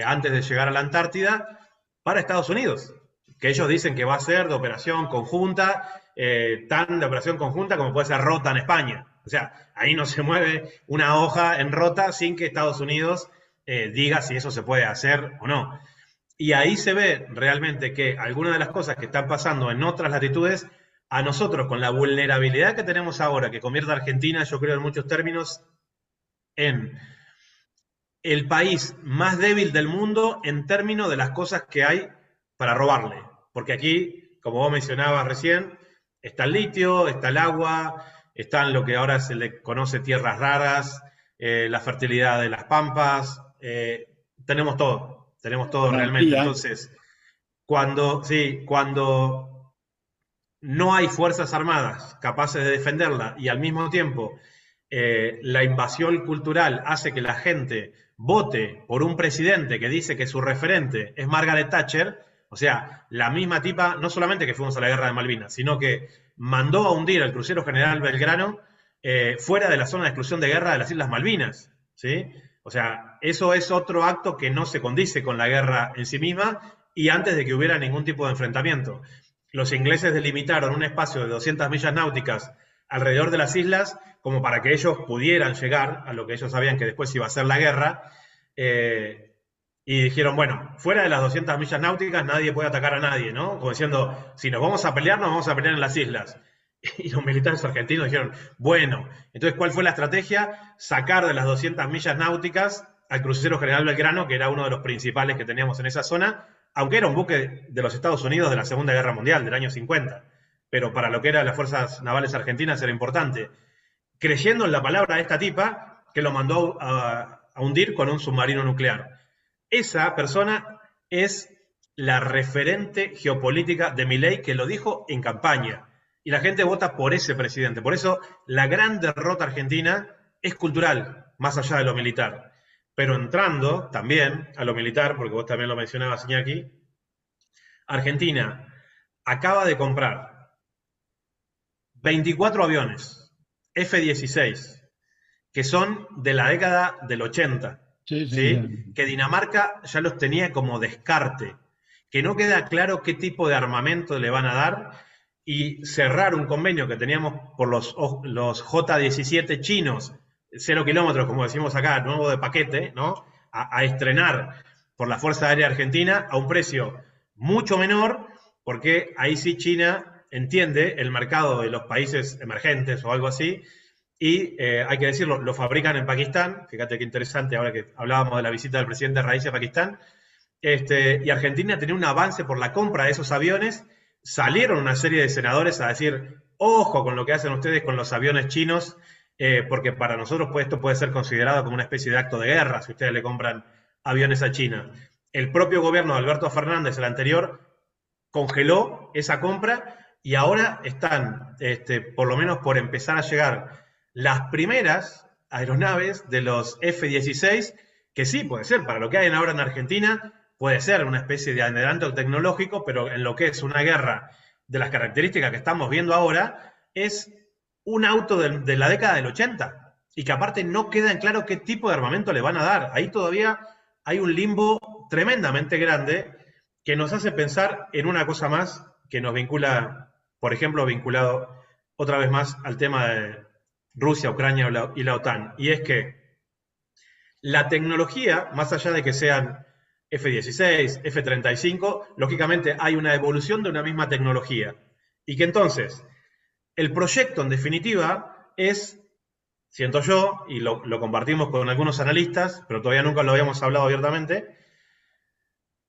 [SPEAKER 2] antes de llegar a la Antártida para Estados Unidos, que ellos dicen que va a ser de operación conjunta, tan de operación conjunta como puede ser Rota en España. O sea, ahí no se mueve una hoja en Rota sin que Estados Unidos diga si eso se puede hacer o no. Y ahí se ve realmente que algunas de las cosas que están pasando en otras latitudes, a nosotros, con la vulnerabilidad que tenemos ahora, que convierte a Argentina, yo creo en muchos términos, en el país más débil del mundo en términos de las cosas que hay para robarle. Porque aquí, como vos mencionabas recién, está el litio, está el agua, están lo que ahora se le conoce tierras raras, la fertilidad de las pampas, tenemos todo realmente. Entonces, cuando no hay fuerzas armadas capaces de defenderla y al mismo tiempo la invasión cultural hace que la gente vote por un presidente que dice que su referente es Margaret Thatcher, o sea, la misma tipa, no solamente que fuimos a la guerra de Malvinas, sino que mandó a hundir al crucero General Belgrano fuera de la zona de exclusión de guerra de las Islas Malvinas, ¿sí? O sea, eso es otro acto que no se condice con la guerra en sí misma y antes de que hubiera ningún tipo de enfrentamiento. Los ingleses delimitaron un espacio de 200 millas náuticas alrededor de las islas como para que ellos pudieran llegar a lo que ellos sabían que después iba a ser la guerra, y dijeron, bueno, fuera de las 200 millas náuticas nadie puede atacar a nadie, ¿no? Como diciendo, si nos vamos a pelear, nos vamos a pelear en las islas. Y los militares argentinos dijeron, bueno, entonces, ¿cuál fue la estrategia? Sacar de las 200 millas náuticas al crucero General Belgrano, que era uno de los principales que teníamos en esa zona, aunque era un buque de los Estados Unidos de la Segunda Guerra Mundial, del año 50. pero para lo que eran las fuerzas navales argentinas era importante, creyendo en la palabra de esta tipa que lo mandó a hundir con un submarino nuclear. Esa persona es la referente geopolítica de Milei, que lo dijo en campaña. Y la gente vota por ese presidente. Por eso la gran derrota argentina es cultural, más allá de lo militar. Pero entrando también a lo militar, porque vos también lo mencionabas, Iñaki, Argentina acaba de comprar 24 aviones F-16, que son de la década del 80,
[SPEAKER 3] Sí, sí,
[SPEAKER 2] ¿sí? Que Dinamarca ya los tenía como descarte, que no queda claro qué tipo de armamento le van a dar, y cerrar un convenio que teníamos por los J-17 chinos, 0 kilómetros, como decimos acá, nuevo de paquete, ¿no? A estrenar por la Fuerza Aérea Argentina a un precio mucho menor, porque ahí sí China entiende el mercado de los países emergentes o algo así, y hay que decirlo, lo fabrican en Pakistán. Fíjate qué interesante ahora que hablábamos de la visita del presidente Raisi a Pakistán. Y Argentina tenía un avance por la compra de esos aviones. Salieron una serie de senadores a decir, ojo con lo que hacen ustedes con los aviones chinos, porque para nosotros esto puede ser considerado como una especie de acto de guerra si ustedes le compran aviones a China. El propio gobierno de Alberto Fernández, el anterior, congeló esa compra y ahora están, por lo menos por empezar a llegar las primeras aeronaves de los F-16, que sí, puede ser, para lo que hay ahora en Argentina, puede ser una especie de adelanto tecnológico, pero en lo que es una guerra de las características que estamos viendo ahora, es un auto de la década del 80, y que aparte no queda en claro qué tipo de armamento le van a dar. Ahí todavía hay un limbo tremendamente grande que nos hace pensar en una cosa más que nos vincula, por ejemplo, vinculado otra vez más al tema de Rusia, Ucrania y la OTAN, y es que la tecnología, más allá de que sean F-16, F-35, lógicamente hay una evolución de una misma tecnología, y que entonces el proyecto en definitiva es, siento yo, y lo compartimos con algunos analistas, pero todavía nunca lo habíamos hablado abiertamente,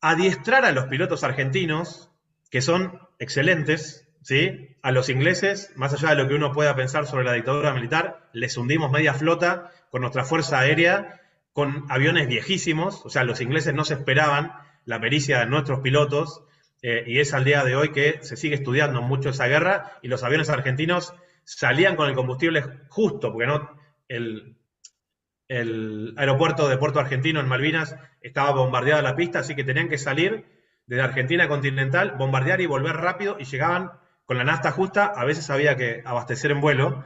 [SPEAKER 2] adiestrar a los pilotos argentinos, que son excelentes, ¿sí? A los ingleses, más allá de lo que uno pueda pensar sobre la dictadura militar, les hundimos media flota con nuestra fuerza aérea, con aviones viejísimos. O sea, los ingleses no se esperaban la pericia de nuestros pilotos, y es al día de hoy que se sigue estudiando mucho esa guerra, y los aviones argentinos salían con el combustible justo, porque no el aeropuerto de Puerto Argentino en Malvinas estaba bombardeada la pista, así que tenían que salir desde Argentina continental, bombardear y volver rápido, y llegaban con la nafta justa. A veces había que abastecer en vuelo.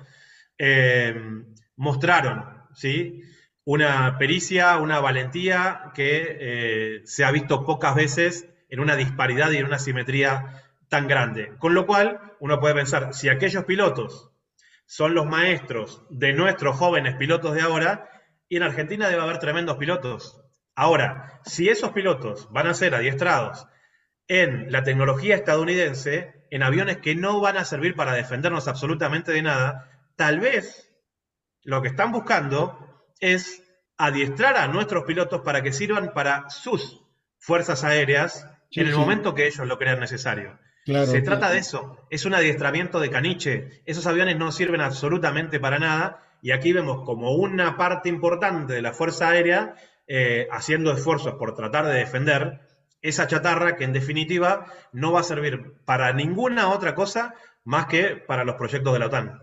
[SPEAKER 2] Mostraron, ¿sí?, una pericia, una valentía que se ha visto pocas veces en una disparidad y en una simetría tan grande. Con lo cual, uno puede pensar, si aquellos pilotos son los maestros de nuestros jóvenes pilotos de ahora, y en Argentina debe haber tremendos pilotos. Ahora, si esos pilotos van a ser adiestrados en la tecnología estadounidense, en aviones que no van a servir para defendernos absolutamente de nada, tal vez lo que están buscando es adiestrar a nuestros pilotos para que sirvan para sus fuerzas aéreas en el momento que ellos lo crean necesario.
[SPEAKER 3] Claro,
[SPEAKER 2] Se trata de eso, es un adiestramiento de caniche. Esos aviones no sirven absolutamente para nada, y aquí vemos como una parte importante de la Fuerza Aérea haciendo esfuerzos por tratar de defender esa chatarra que en definitiva no va a servir para ninguna otra cosa más que para los proyectos de la OTAN.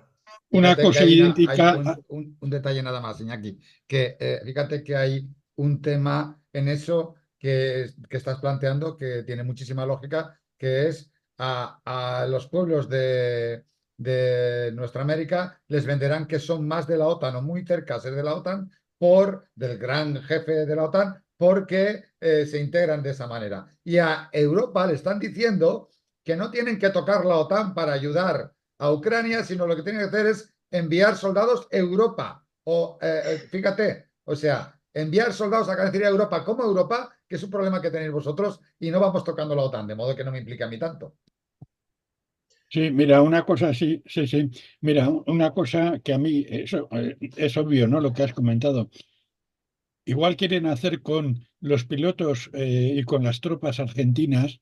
[SPEAKER 3] Una
[SPEAKER 1] Fíjate que
[SPEAKER 3] cosa
[SPEAKER 1] hay
[SPEAKER 3] idéntica.
[SPEAKER 1] un detalle nada más, Iñaki, que fíjate que hay un tema en eso que estás planteando que tiene muchísima lógica, que es a los pueblos de nuestra América les venderán que son más de la OTAN o muy cerca de la OTAN del gran jefe de la OTAN, porque se integran de esa manera. Y a Europa le están diciendo que no tienen que tocar la OTAN para ayudar a Ucrania, sino lo que tienen que hacer es enviar soldados a Europa. Fíjate, o sea, enviar soldados a Cancillería de Europa como Europa, que es un problema que tenéis vosotros, y no vamos tocando la OTAN, de modo que no me implica a mí tanto.
[SPEAKER 3] Sí, mira, una cosa, sí. Mira, una cosa que a mí eso, es obvio, ¿no? Lo que has comentado. Igual quieren hacer con los pilotos y con las tropas argentinas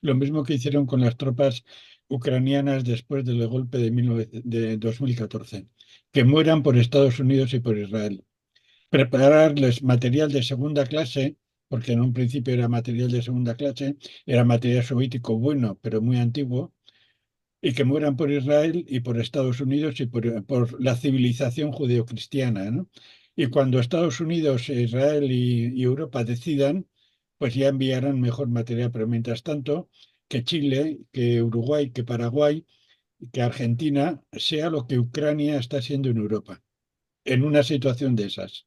[SPEAKER 3] lo mismo que hicieron con las tropas ucranianas después del golpe de 2014, que mueran por Estados Unidos y por Israel. Prepararles material de segunda clase, porque en un principio era material de segunda clase, era material soviético bueno, pero muy antiguo, y que mueran por Israel y por Estados Unidos y por la civilización judeocristiana, ¿no? Y cuando Estados Unidos, Israel y Europa decidan, pues ya enviarán mejor material, pero mientras tanto, que Chile, que Uruguay, que Paraguay, que Argentina sea lo que Ucrania está siendo en Europa, en una situación de esas.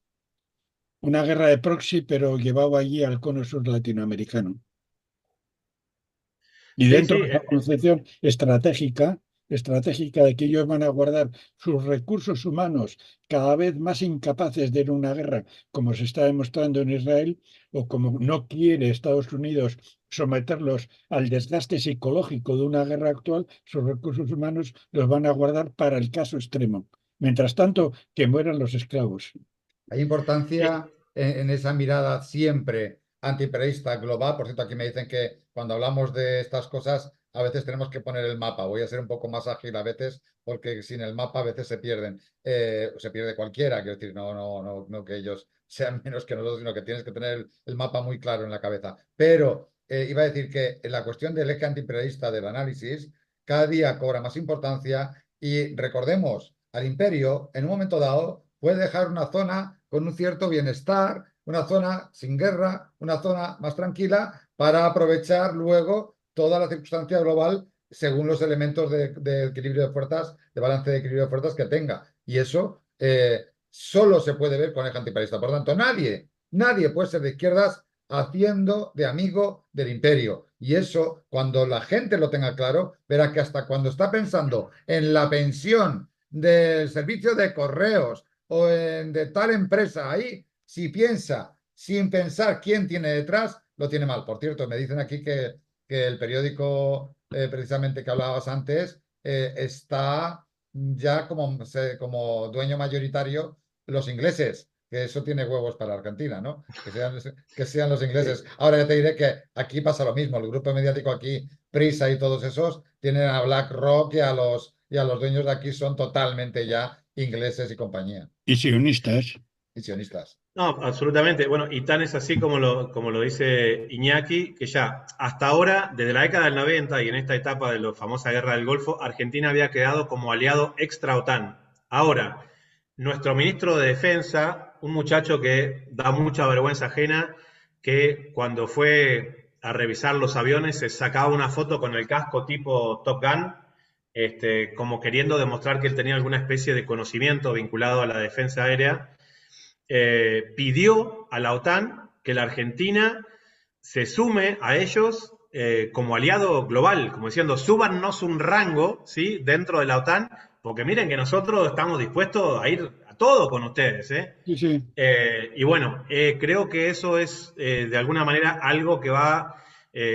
[SPEAKER 3] Una guerra de proxy, pero llevado allí al cono sur latinoamericano. Y
[SPEAKER 2] Sí,
[SPEAKER 3] dentro
[SPEAKER 2] sí,
[SPEAKER 3] de la concepción estratégica de que ellos van a guardar sus recursos humanos cada vez más incapaces de ir a una guerra, como se está demostrando en Israel, o como no quiere Estados Unidos someterlos al desgaste psicológico de una guerra actual, sus recursos humanos los van a guardar para el caso extremo. Mientras tanto, que mueran los esclavos.
[SPEAKER 1] Hay
[SPEAKER 2] sí,
[SPEAKER 1] importancia en esa mirada siempre antiimperialista global. Por cierto, aquí me dicen que cuando hablamos de estas cosas, a veces tenemos que poner el mapa. Voy a ser un poco más ágil a veces, porque sin el mapa a veces se pierden. Se pierde cualquiera, quiero decir, no que ellos sean menos que nosotros, sino que tienes que tener el mapa muy claro en la cabeza. Pero iba a decir que en la cuestión del eje antiimperialista del análisis, cada día cobra más importancia y recordemos, al imperio, en un momento dado, puede dejar una zona con un cierto bienestar, una zona sin guerra, una zona más tranquila, para aprovechar luego toda la circunstancia global según los elementos de equilibrio de fuerzas, de balance de equilibrio de fuerzas que tenga. Y eso solo se puede ver con eje antiimperialista. Por lo tanto, nadie puede ser de izquierdas haciendo de amigo del imperio. Y eso, cuando la gente lo tenga claro, verá que hasta cuando está pensando en la pensión del servicio de correos o de tal empresa ahí, si piensa sin pensar quién tiene detrás, lo tiene mal. Por cierto, me dicen aquí que el periódico precisamente que hablabas antes está ya como dueño mayoritario los ingleses, que eso tiene huevos para Argentina, ¿no? Que sean los ingleses. Ahora ya te diré que aquí pasa lo mismo, el grupo mediático aquí, Prisa y todos esos, tienen a BlackRock y a los dueños de aquí son totalmente ya ingleses y compañía,
[SPEAKER 3] Y sionistas.
[SPEAKER 1] y sionistas.
[SPEAKER 2] no, absolutamente. Bueno, y tan es así como lo dice Iñaki, que ya hasta ahora, desde la década del 90 y en esta etapa de la famosa guerra del Golfo, Argentina había quedado como aliado extra OTAN. Ahora, nuestro ministro de Defensa, un muchacho que da mucha vergüenza ajena, que cuando fue a revisar los aviones se sacaba una foto con el casco tipo Top Gun, como queriendo demostrar que él tenía alguna especie de conocimiento vinculado a la defensa aérea. Pidió a la OTAN que la Argentina se sume a ellos como aliado global, como diciendo, súbanos un rango, ¿sí?, dentro de la OTAN, porque miren que nosotros estamos dispuestos a ir a todo con ustedes, ¿eh?
[SPEAKER 3] Sí, sí.
[SPEAKER 2] Y bueno, creo que eso es de alguna manera algo que va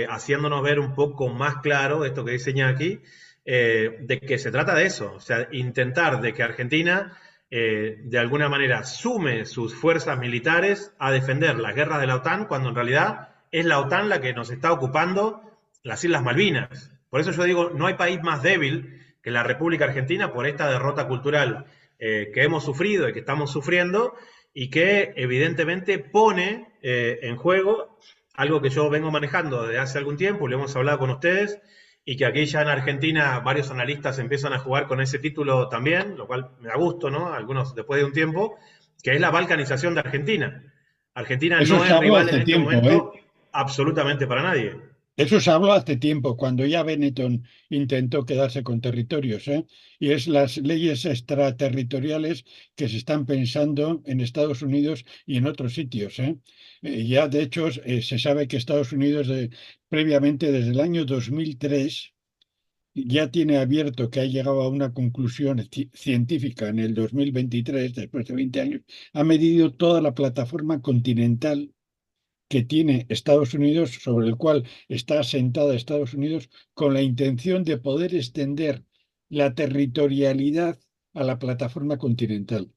[SPEAKER 2] haciéndonos ver un poco más claro esto que dice Iñaki, de que se trata de eso, o sea, intentar de que Argentina de alguna manera sume sus fuerzas militares a defender las guerras de la OTAN, cuando en realidad es la OTAN la que nos está ocupando las Islas Malvinas. Por eso yo digo, no hay país más débil que la República Argentina por esta derrota cultural que hemos sufrido y que estamos sufriendo, y que evidentemente pone en juego algo que yo vengo manejando desde hace algún tiempo, lo hemos hablado con ustedes, y que aquí ya en Argentina varios analistas empiezan a jugar con ese título también, lo cual me da gusto, ¿no? Algunos después de un tiempo, que es la balcanización de Argentina. Argentina
[SPEAKER 3] Eso
[SPEAKER 2] no
[SPEAKER 3] se
[SPEAKER 2] es
[SPEAKER 3] habló
[SPEAKER 2] rival en
[SPEAKER 3] hace
[SPEAKER 2] este
[SPEAKER 3] tiempo, ¿eh?
[SPEAKER 2] momento absolutamente para nadie.
[SPEAKER 3] Eso se habló hace tiempo, cuando ya Benetton intentó quedarse con territorios, ¿eh? Y es las leyes extraterritoriales que se están pensando en Estados Unidos y en otros sitios, ¿eh? Ya, de hecho, se sabe que Estados Unidos, previamente, desde el año 2003, ya tiene abierto que ha llegado a una conclusión científica en el 2023, después de 20 años, ha medido toda la plataforma continental que tiene Estados Unidos, sobre el cual está asentada Estados Unidos, con la intención de poder extender la territorialidad a la plataforma continental.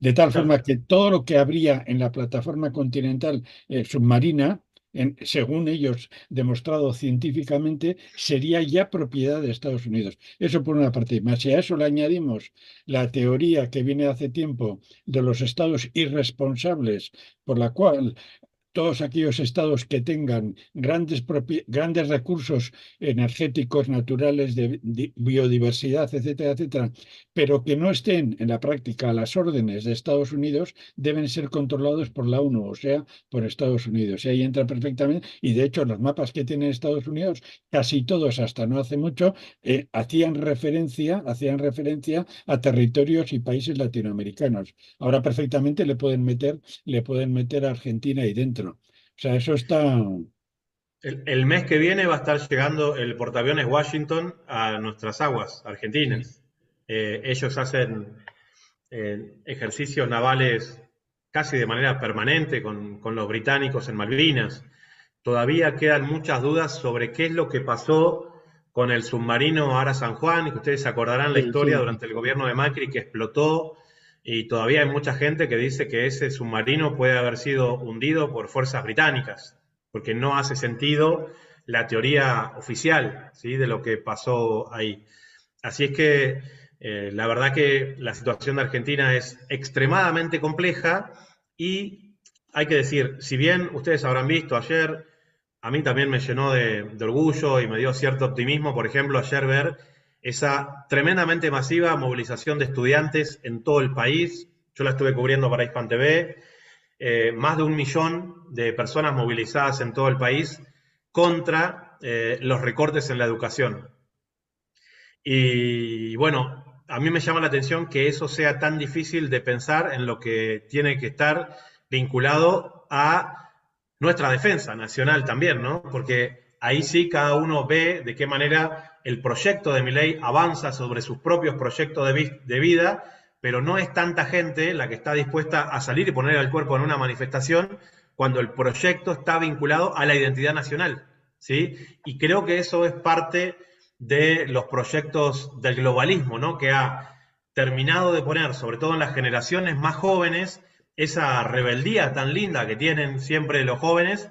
[SPEAKER 3] De tal forma que todo lo que habría en la plataforma continental submarina según ellos demostrado científicamente, sería ya propiedad de Estados Unidos. Eso por una parte. Más si a eso le añadimos la teoría que viene hace tiempo de los estados irresponsables, por la cual todos aquellos estados que tengan grandes recursos energéticos, naturales, de biodiversidad, etcétera, etcétera, pero que no estén en la práctica a las órdenes de Estados Unidos, deben ser controlados por la ONU, o sea, por Estados Unidos. Y ahí entra perfectamente, y de hecho los mapas que tiene Estados Unidos, casi todos hasta no hace mucho, hacían referencia a territorios y países latinoamericanos. Ahora perfectamente le pueden meter a Argentina ahí dentro. O sea, eso está.
[SPEAKER 2] El mes que viene va a estar llegando el portaaviones Washington a nuestras aguas
[SPEAKER 3] Sí,
[SPEAKER 2] argentinas. Ellos hacen ejercicios navales casi de manera permanente con los británicos en Malvinas. Todavía quedan muchas dudas sobre qué es lo que pasó con el submarino Ara San Juan, y que ustedes se acordarán la
[SPEAKER 3] sí,
[SPEAKER 2] historia
[SPEAKER 3] sí.
[SPEAKER 2] durante el gobierno de Macri que explotó, y todavía hay mucha gente que dice que ese submarino puede haber sido hundido por fuerzas británicas, porque no hace sentido la teoría oficial, ¿sí?, de lo que pasó ahí. Así es que la verdad que la situación de Argentina es extremadamente compleja, y hay que decir, si bien ustedes habrán visto ayer, a mí también me llenó de orgullo y me dio cierto optimismo, por ejemplo, ayer ver esa tremendamente masiva movilización de estudiantes en todo el país. Yo la estuve cubriendo para Hispan TV, más de 1 millón de personas movilizadas en todo el país contra los recortes en la educación. Y bueno, a mí me llama la atención que eso sea tan difícil de pensar en lo que tiene que estar vinculado a nuestra defensa nacional también, ¿no? Porque ahí sí cada uno ve de qué manera el proyecto de Milei avanza sobre sus propios proyectos de vida, pero no es tanta gente la que está dispuesta a salir y poner el cuerpo en una manifestación cuando el proyecto está vinculado a la identidad nacional, ¿sí? Y creo que eso es parte de los proyectos del globalismo, ¿no?, que ha terminado de poner, sobre todo en las generaciones más jóvenes, esa rebeldía tan linda que tienen siempre los jóvenes,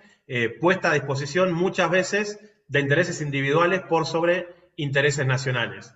[SPEAKER 2] puesta a disposición muchas veces de intereses individuales por sobre intereses nacionales.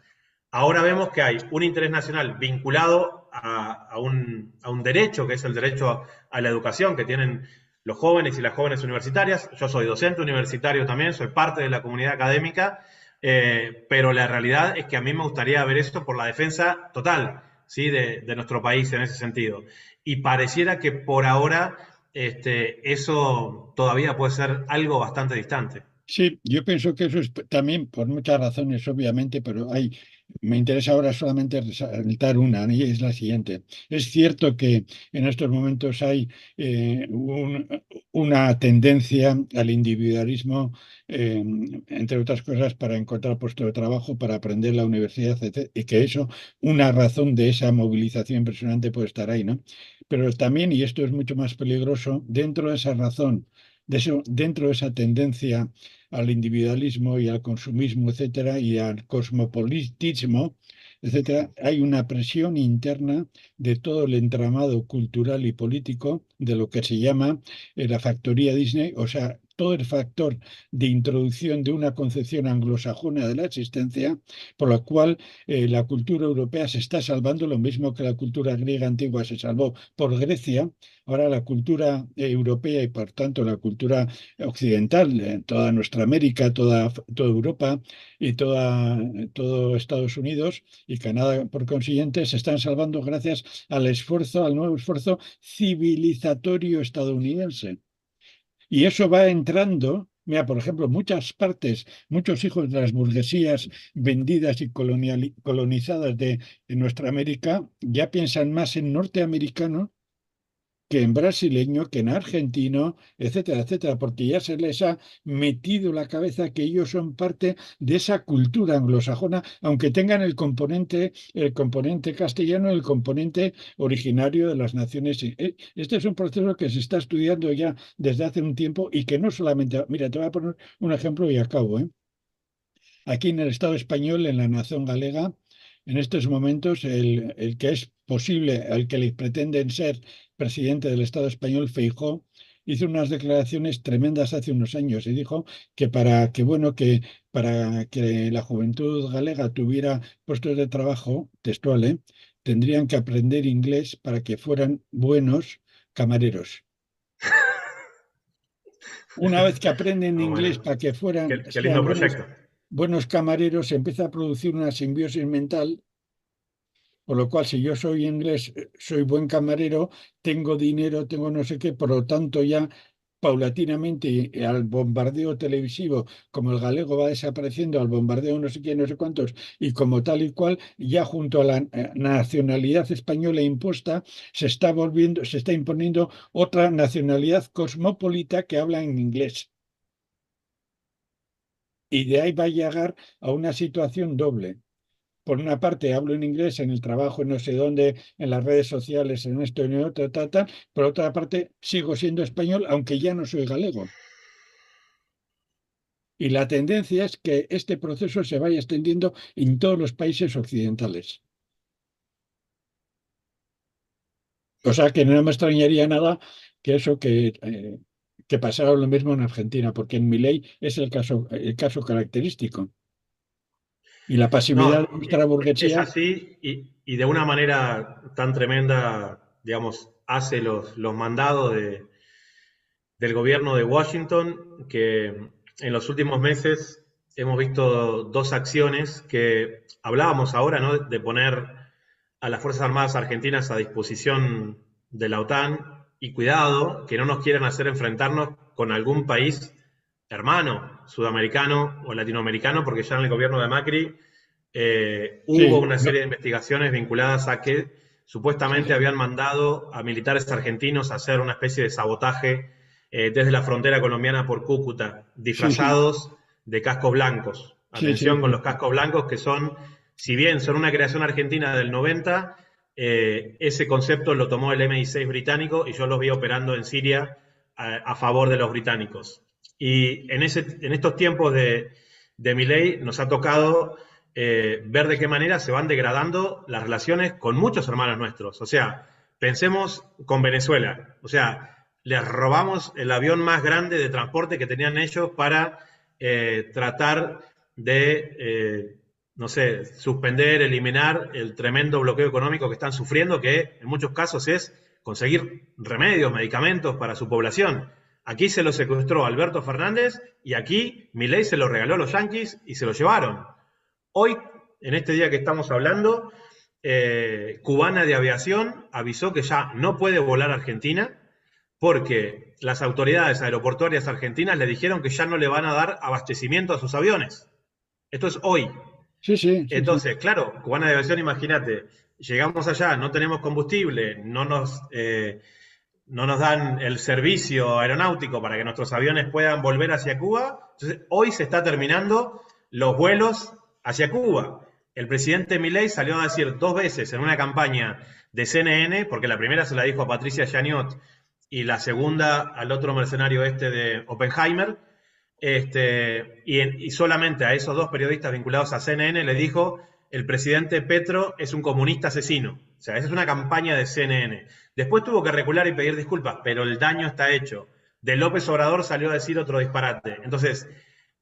[SPEAKER 2] Ahora vemos que hay un interés nacional vinculado a un derecho, que es el derecho a la educación que tienen los jóvenes y las jóvenes universitarias. Yo soy docente universitario también, soy parte de la comunidad académica, pero la realidad es que a mí me gustaría ver esto por la defensa total, ¿sí?, de nuestro país en ese sentido. Y pareciera que por ahora eso todavía puede ser algo bastante distante.
[SPEAKER 3] Sí, yo pienso que eso es también por muchas razones, obviamente, pero me interesa ahora solamente resaltar una, y es la siguiente. Es cierto que en estos momentos hay una tendencia al individualismo, entre otras cosas, para encontrar puesto de trabajo, para aprender la universidad, etc. Y que eso, una razón de esa movilización impresionante puede estar ahí, ¿no? Pero también, y esto es mucho más peligroso, dentro de esa razón, dentro de esa tendencia al individualismo y al consumismo, etcétera, y al cosmopolitismo, etcétera, hay una presión interna de todo el entramado cultural y político de lo que se llama la factoría Disney, o sea, todo el factor de introducción de una concepción anglosajona de la existencia, por la cual la cultura europea se está salvando, lo mismo que la cultura griega antigua se salvó por Grecia. Ahora la cultura europea y por tanto la cultura occidental, toda nuestra América, toda Europa y todo Estados Unidos y Canadá, por consiguiente, se están salvando gracias al nuevo esfuerzo civilizatorio estadounidense. Y eso va entrando. Mira, por ejemplo, muchas partes, muchos hijos de las burguesías vendidas y colonizadas de nuestra América ya piensan más en norteamericano que en brasileño, que en argentino, etcétera, etcétera, porque ya se les ha metido la cabeza que ellos son parte de esa cultura anglosajona, aunque tengan el componente castellano, el componente originario de las naciones. Este es un proceso que se está estudiando ya desde hace un tiempo y que no solamente, mira, te voy a poner un ejemplo y acabo, ¿eh? Aquí en el Estado español, en la nación galega, en estos momentos, el que es posible, el que le pretenden ser presidente del Estado español, Feijóo, hizo unas declaraciones tremendas hace unos años y dijo que para que la juventud galega tuviera puestos de trabajo, textual, tendrían que aprender inglés para que fueran buenos camareros. Una vez que aprenden
[SPEAKER 2] Ah,
[SPEAKER 3] inglés
[SPEAKER 2] bueno,
[SPEAKER 3] para que
[SPEAKER 2] qué lindo
[SPEAKER 3] sean
[SPEAKER 2] proyecto.
[SPEAKER 3] buenos camareros, se empieza a producir una simbiosis mental, por lo cual si yo soy inglés, soy buen camarero, tengo dinero, tengo no sé qué, por lo tanto ya paulatinamente al bombardeo televisivo, como el galego va desapareciendo, al bombardeo no sé quién, no sé cuántos, y como tal y cual, ya junto a la nacionalidad española impuesta, se está imponiendo otra nacionalidad cosmopolita que habla en inglés. Y de ahí va a llegar a una situación doble. Por una parte, hablo en inglés en el trabajo, en no sé dónde, en las redes sociales, en esto, en otro, ta, ta. Por otra parte, sigo siendo español, aunque ya no soy galego. Y la tendencia es que este proceso se vaya extendiendo en todos los países occidentales. O sea que no me extrañaría nada que que pasara lo mismo en Argentina, porque en mi ley es el caso característico. Y la pasividad de
[SPEAKER 2] No,
[SPEAKER 3] nuestra
[SPEAKER 2] es
[SPEAKER 3] burguesía,
[SPEAKER 2] así y de una manera tan tremenda, digamos, hace los mandados del gobierno de Washington que en los últimos meses hemos visto dos acciones que hablábamos ahora, ¿no? De poner a las Fuerzas Armadas Argentinas a disposición de la OTAN y cuidado que no nos quieran hacer enfrentarnos con algún país hermano, sudamericano o latinoamericano, porque ya en el gobierno de Macri hubo
[SPEAKER 3] sí,
[SPEAKER 2] una
[SPEAKER 3] no,
[SPEAKER 2] serie de investigaciones vinculadas a que
[SPEAKER 3] sí,
[SPEAKER 2] supuestamente
[SPEAKER 3] sí,
[SPEAKER 2] habían mandado a militares argentinos a hacer una especie de sabotaje desde la frontera colombiana por Cúcuta,
[SPEAKER 3] sí, sí,
[SPEAKER 2] disfrazados de cascos blancos.
[SPEAKER 3] sí, sí,
[SPEAKER 2] Atención con los cascos blancos que son, si bien son una creación argentina del 90, ese concepto lo tomó el MI6 británico y yo los vi operando en Siria a favor de los británicos. Y en estos tiempos de Milei nos ha tocado ver de qué manera se van degradando las relaciones con muchos hermanos nuestros. O sea, pensemos con Venezuela. O sea, les robamos el avión más grande de transporte que tenían ellos para tratar de, no sé, suspender, eliminar el tremendo bloqueo económico que están sufriendo, que en muchos casos es conseguir remedios, medicamentos para su población. Aquí se lo secuestró Alberto Fernández y aquí Milei se lo regaló a los yanquis y se lo llevaron. Hoy, en este día que estamos hablando, Cubana de Aviación avisó que ya no puede volar a Argentina porque las autoridades aeroportuarias argentinas le dijeron que ya no le van a dar abastecimiento a sus aviones. Esto es hoy.
[SPEAKER 3] sí, sí, sí, sí.
[SPEAKER 2] Entonces, claro, Cubana de Aviación, imagínate, llegamos allá, no tenemos combustible, no nos dan el servicio aeronáutico para que nuestros aviones puedan volver hacia Cuba. Entonces, hoy se está terminando los vuelos hacia Cuba. El presidente Milei salió a decir dos veces en una campaña de CNN, porque la primera se la dijo a Patricia Yaniot y la segunda al otro mercenario este de Oppenheimer, y solamente a esos dos periodistas vinculados a CNN le dijo: el presidente Petro es un comunista asesino. O sea, esa es una campaña de CNN. Después tuvo que recular y pedir disculpas, pero el daño está hecho. De López Obrador salió a decir otro disparate. Entonces,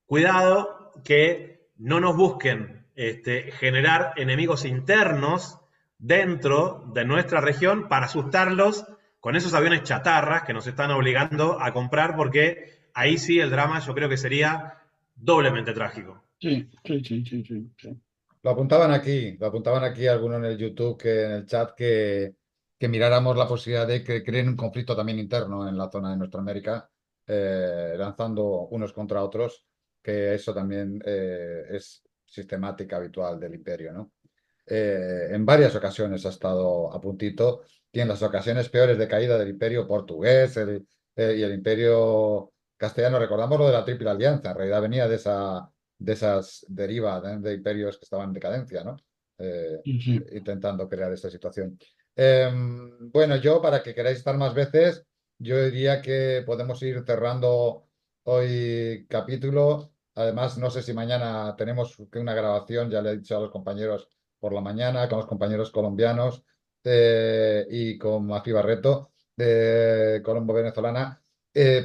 [SPEAKER 2] cuidado que no nos busquen generar enemigos internos dentro de nuestra región para asustarlos con esos aviones chatarras que nos están obligando a comprar, porque ahí sí el drama yo creo que sería doblemente trágico.
[SPEAKER 3] Sí, sí, sí, sí, sí, sí.
[SPEAKER 1] Lo apuntaban aquí algunos en el YouTube, en el chat, que miráramos la posibilidad de que creen un conflicto también interno en la zona de nuestra América, lanzando unos contra otros, que eso también es sistemática habitual del imperio, ¿no? En varias ocasiones ha estado a puntito, y en las ocasiones peores de caída del imperio portugués y el imperio castellano, recordamos lo de la Triple Alianza, en realidad venía de esas derivas de imperios que estaban en decadencia, ¿no?
[SPEAKER 3] Sí, sí.
[SPEAKER 1] Intentando crear esta situación. Bueno, yo, para que queráis estar más veces, yo diría que podemos ir cerrando hoy capítulo. Además, no sé si mañana tenemos una grabación, ya le he dicho a los compañeros por la mañana, con los compañeros colombianos y con Mafi Barreto, de Colombo Venezolana.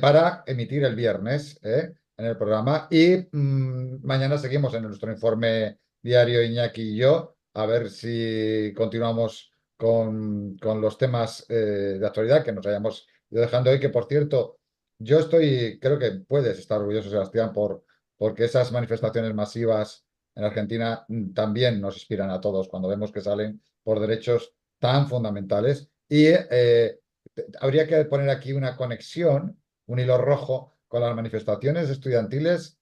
[SPEAKER 1] para emitir el viernes en el programa. Y mañana seguimos en nuestro informe diario, Iñaki y yo, a ver si continuamos con los temas de actualidad que nos hayamos ido dejando hoy, que por cierto, creo que puedes estar orgulloso, Sebastián, porque esas manifestaciones masivas en Argentina también nos inspiran a todos cuando vemos que salen por derechos tan fundamentales. Y habría que poner aquí una conexión, un hilo rojo con las manifestaciones estudiantiles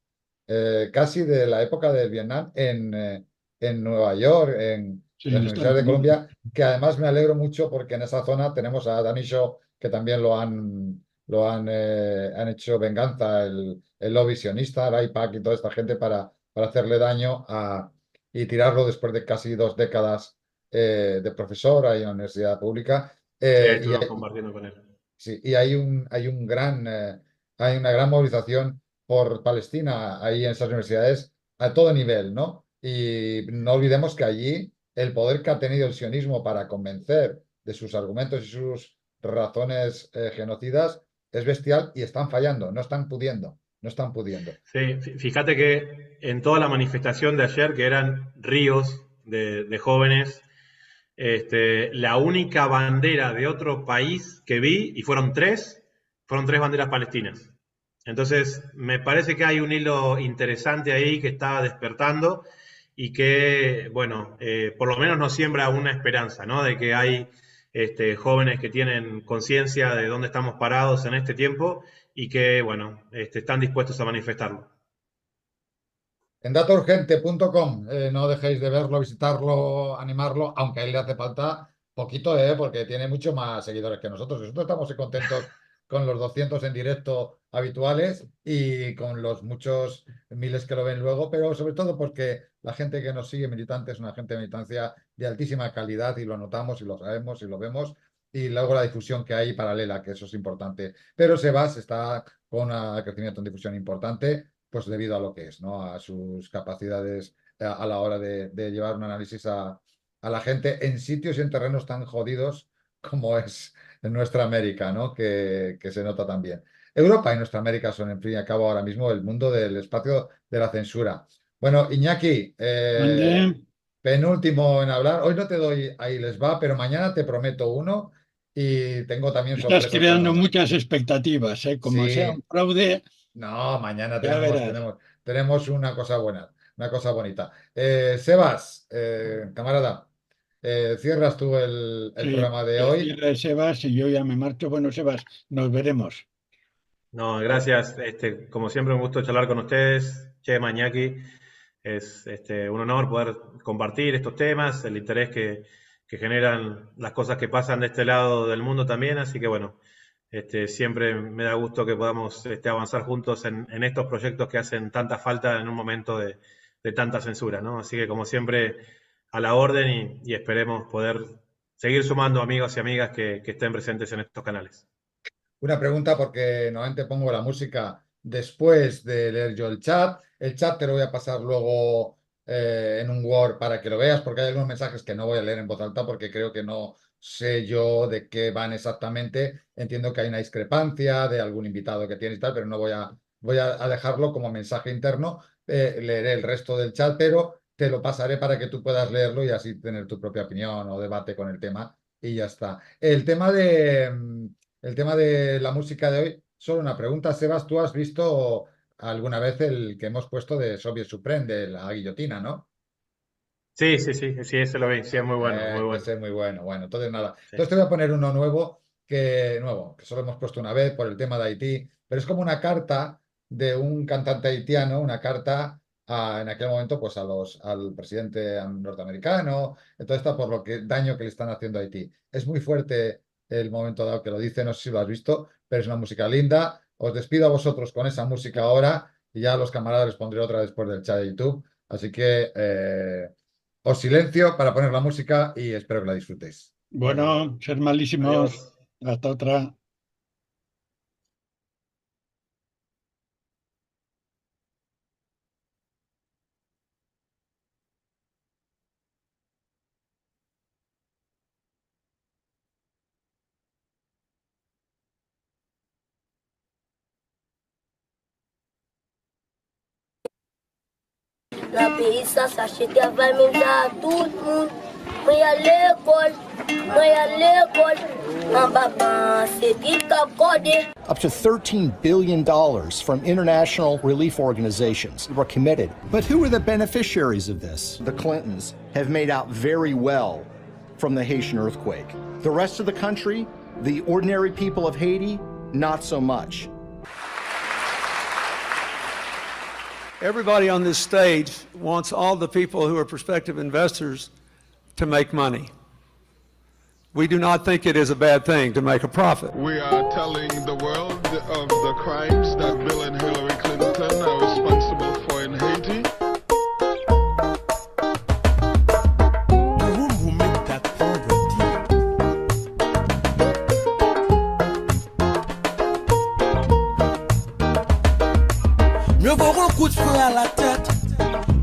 [SPEAKER 1] casi de la época del Vietnam en Nueva York, en
[SPEAKER 3] Sí,
[SPEAKER 1] las
[SPEAKER 3] en Estados
[SPEAKER 1] universidades de
[SPEAKER 3] Unidos.
[SPEAKER 1] Colombia, que además me alegro mucho porque en esa zona tenemos a Danny Shaw, que también han hecho venganza, el lobby sionista, el AIPAC y toda esta gente para hacerle daño y tirarlo después de casi 2 décadas de profesor ahí en la universidad pública.
[SPEAKER 2] Sí, ahí
[SPEAKER 1] Y
[SPEAKER 2] estuvimos compartiendo con él.
[SPEAKER 1] sí, y hay una gran movilización por Palestina ahí en esas universidades a todo nivel, ¿no? Y no olvidemos que allí el poder que ha tenido el sionismo para convencer de sus argumentos y sus razones genocidas es bestial y están fallando, no están pudiendo, no están pudiendo.
[SPEAKER 2] Sí, fíjate que en toda la manifestación de ayer, que eran ríos de jóvenes, la única bandera de otro país que vi, y fueron tres banderas palestinas. Entonces, me parece que hay un hilo interesante ahí que está despertando y que, bueno, por lo menos nos siembra una esperanza, ¿no? De que hay jóvenes que tienen conciencia de dónde estamos parados en este tiempo y que, bueno, están dispuestos a manifestarlo.
[SPEAKER 1] En dataurgente.com, no dejéis de verlo, visitarlo, animarlo, aunque a él le hace falta poquito, porque tiene mucho más seguidores que nosotros. Nosotros estamos contentos con los 200 en directo habituales y con los muchos miles que lo ven luego, pero sobre todo porque la gente que nos sigue militante es una gente de militancia de altísima calidad y lo notamos y lo sabemos y lo vemos. Y luego la difusión que hay paralela, que eso es importante. Pero Sebas está con un crecimiento en difusión importante pues debido a lo que es, ¿no? A sus capacidades a la hora de llevar un análisis a la gente en sitios y en terrenos tan jodidos como es en nuestra América, ¿no? Que se nota también. Europa y nuestra América son, en fin y al cabo, ahora mismo el mundo del espacio de la censura. Bueno, Iñaki,
[SPEAKER 3] Mande.
[SPEAKER 1] penúltimo en hablar. Hoy no te doy ahí les va, pero mañana te prometo uno y tengo también
[SPEAKER 3] Estás
[SPEAKER 1] sorpresas para
[SPEAKER 3] creando
[SPEAKER 1] mañana.
[SPEAKER 3] muchas expectativas, ¿eh? Como sea un
[SPEAKER 1] Sí,
[SPEAKER 3] fraude,
[SPEAKER 1] no, mañana
[SPEAKER 3] ya verás.
[SPEAKER 1] tenemos una cosa buena, una cosa bonita. Sebas, camarada, cierras tú el
[SPEAKER 3] Sí,
[SPEAKER 1] programa de
[SPEAKER 3] que
[SPEAKER 1] hoy.
[SPEAKER 3] cierre Sebas y yo ya me marcho. Bueno, Sebas, nos veremos.
[SPEAKER 2] No, gracias. Como siempre, un gusto charlar con ustedes. Che, Mañaki, es un honor poder compartir estos temas, el interés que generan las cosas que pasan de este lado del mundo también. Así que bueno, siempre me da gusto que podamos avanzar juntos en estos proyectos que hacen tanta falta en un momento de tanta censura, ¿no? Así que como siempre, a la orden y esperemos poder seguir sumando amigos y amigas que estén presentes en estos canales.
[SPEAKER 1] Una pregunta porque normalmente pongo la música después de leer yo el chat. El chat te lo voy a pasar luego en un Word para que lo veas porque hay algunos mensajes que no voy a leer en voz alta porque creo que no sé yo de qué van exactamente. Entiendo que hay una discrepancia de algún invitado que tienes y tal, pero no voy a dejarlo como mensaje interno. Leeré el resto del chat, pero te lo pasaré para que tú puedas leerlo y así tener tu propia opinión o debate con el tema y ya está. El tema de la música de hoy, solo una pregunta, Sebas, ¿tú has visto alguna vez el que hemos puesto de Soviet Supreme, de la guillotina, ¿no?
[SPEAKER 2] Sí, sí, sí, sí, ese lo vi, sí, es muy bueno, muy bueno.
[SPEAKER 1] Ese es muy bueno. Bueno, entonces nada.
[SPEAKER 2] Sí.
[SPEAKER 1] Entonces te voy a poner uno nuevo, que solo hemos puesto una vez por el tema de Haití, pero es como una carta de un cantante haitiano, una carta en aquel momento pues al presidente norteamericano, entonces está por lo que daño que le están haciendo a Haití. Es muy fuerte el momento dado que lo dice, no sé si lo has visto, pero es una música linda. Os despido a vosotros con esa música ahora y ya a los camaradas les pondré otra después del chat de YouTube. Así que os silencio para poner la música y espero que la disfrutéis.
[SPEAKER 3] Bueno, ser malísimos.
[SPEAKER 2] Adiós.
[SPEAKER 3] Hasta otra.
[SPEAKER 5] La pays ça s'achète travail même ça tout le monde. Moi y a l'école, en baba c'est dit qu'accordé.
[SPEAKER 6] Up to $13 billion from international relief organizations were committed. But who are the beneficiaries of this? The Clintons have made out very well from the Haitian earthquake. The rest of the country, the ordinary people of Haiti, not so much.
[SPEAKER 7] Everybody on this stage wants all the people who are prospective investors to make money. We do not think it is a bad thing to make a profit.
[SPEAKER 8] We are telling the world of the crimes that Bill and Hillary Clinton are responsible for in Haiti.
[SPEAKER 9] Mieux vaut un coup de feu à la tête,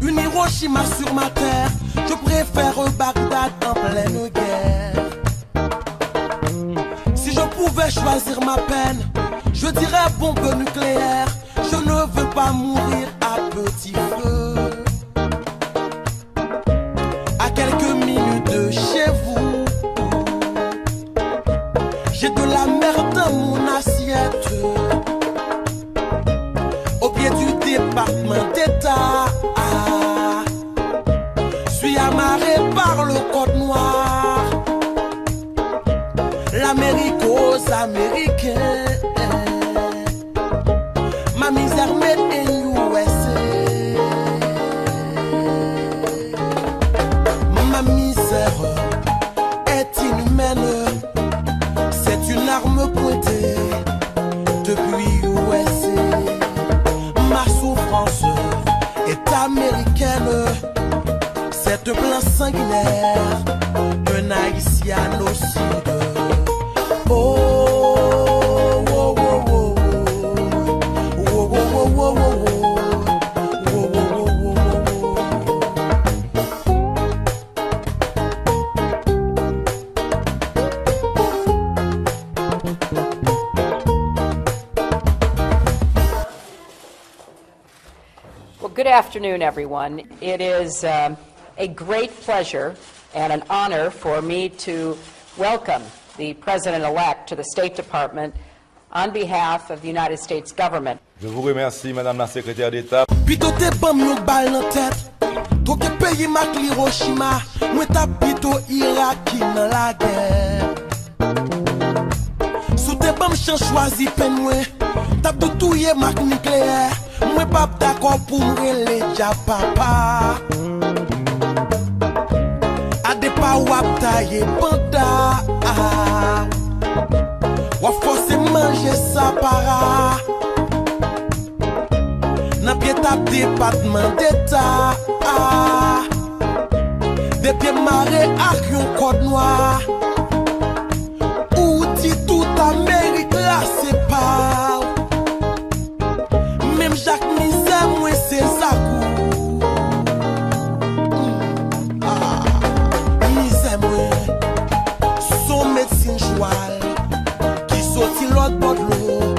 [SPEAKER 9] une Hiroshima sur ma terre. Je préfère Bagdad en pleine guerre. Si je pouvais choisir ma peine, je dirais bombe nucléaire. Je ne veux pas mourir à petit feu. À quelques minutes de chez vous, j'ai de la merde dans mon assiette. Au pied du département d'État, suis amarré par le code noir. L'Amérique aux Américains, ma misère made in USA. Ma misère est inhumaine, c'est une arme pointée depuis USA. Ma souffrance est américaine, cette plainte sanguinaire d'un haïtianocide. Oh, oh, oh, oh, oh, oh, oh, oh,
[SPEAKER 10] Well, good afternoon, everyone. It is a great pleasure and an honor for me to welcome the President-elect to the State Department on behalf of the United States government.
[SPEAKER 11] Je vous remercie, Madame la Secrétaire d'État.
[SPEAKER 9] Pito te bam yon bal nan tête. To ke pays mak Hiroshima, mwen tap pito Iraki nan la guerre. Sou te bam chan choisi pen mwen, tap doutouye mak nucléaire. Mwen pap d'accord pou mrele dja papa. Ade pa wap taye panda, wap force manger sa para. Nan pied tap département d'État, de pied maré ak yon code noir. Ou ti tout Amérique la sépare. Même Jacques Misère moi c'est Zakou. Misère moi son médecine joual qui sorti l'autre bord de l'eau.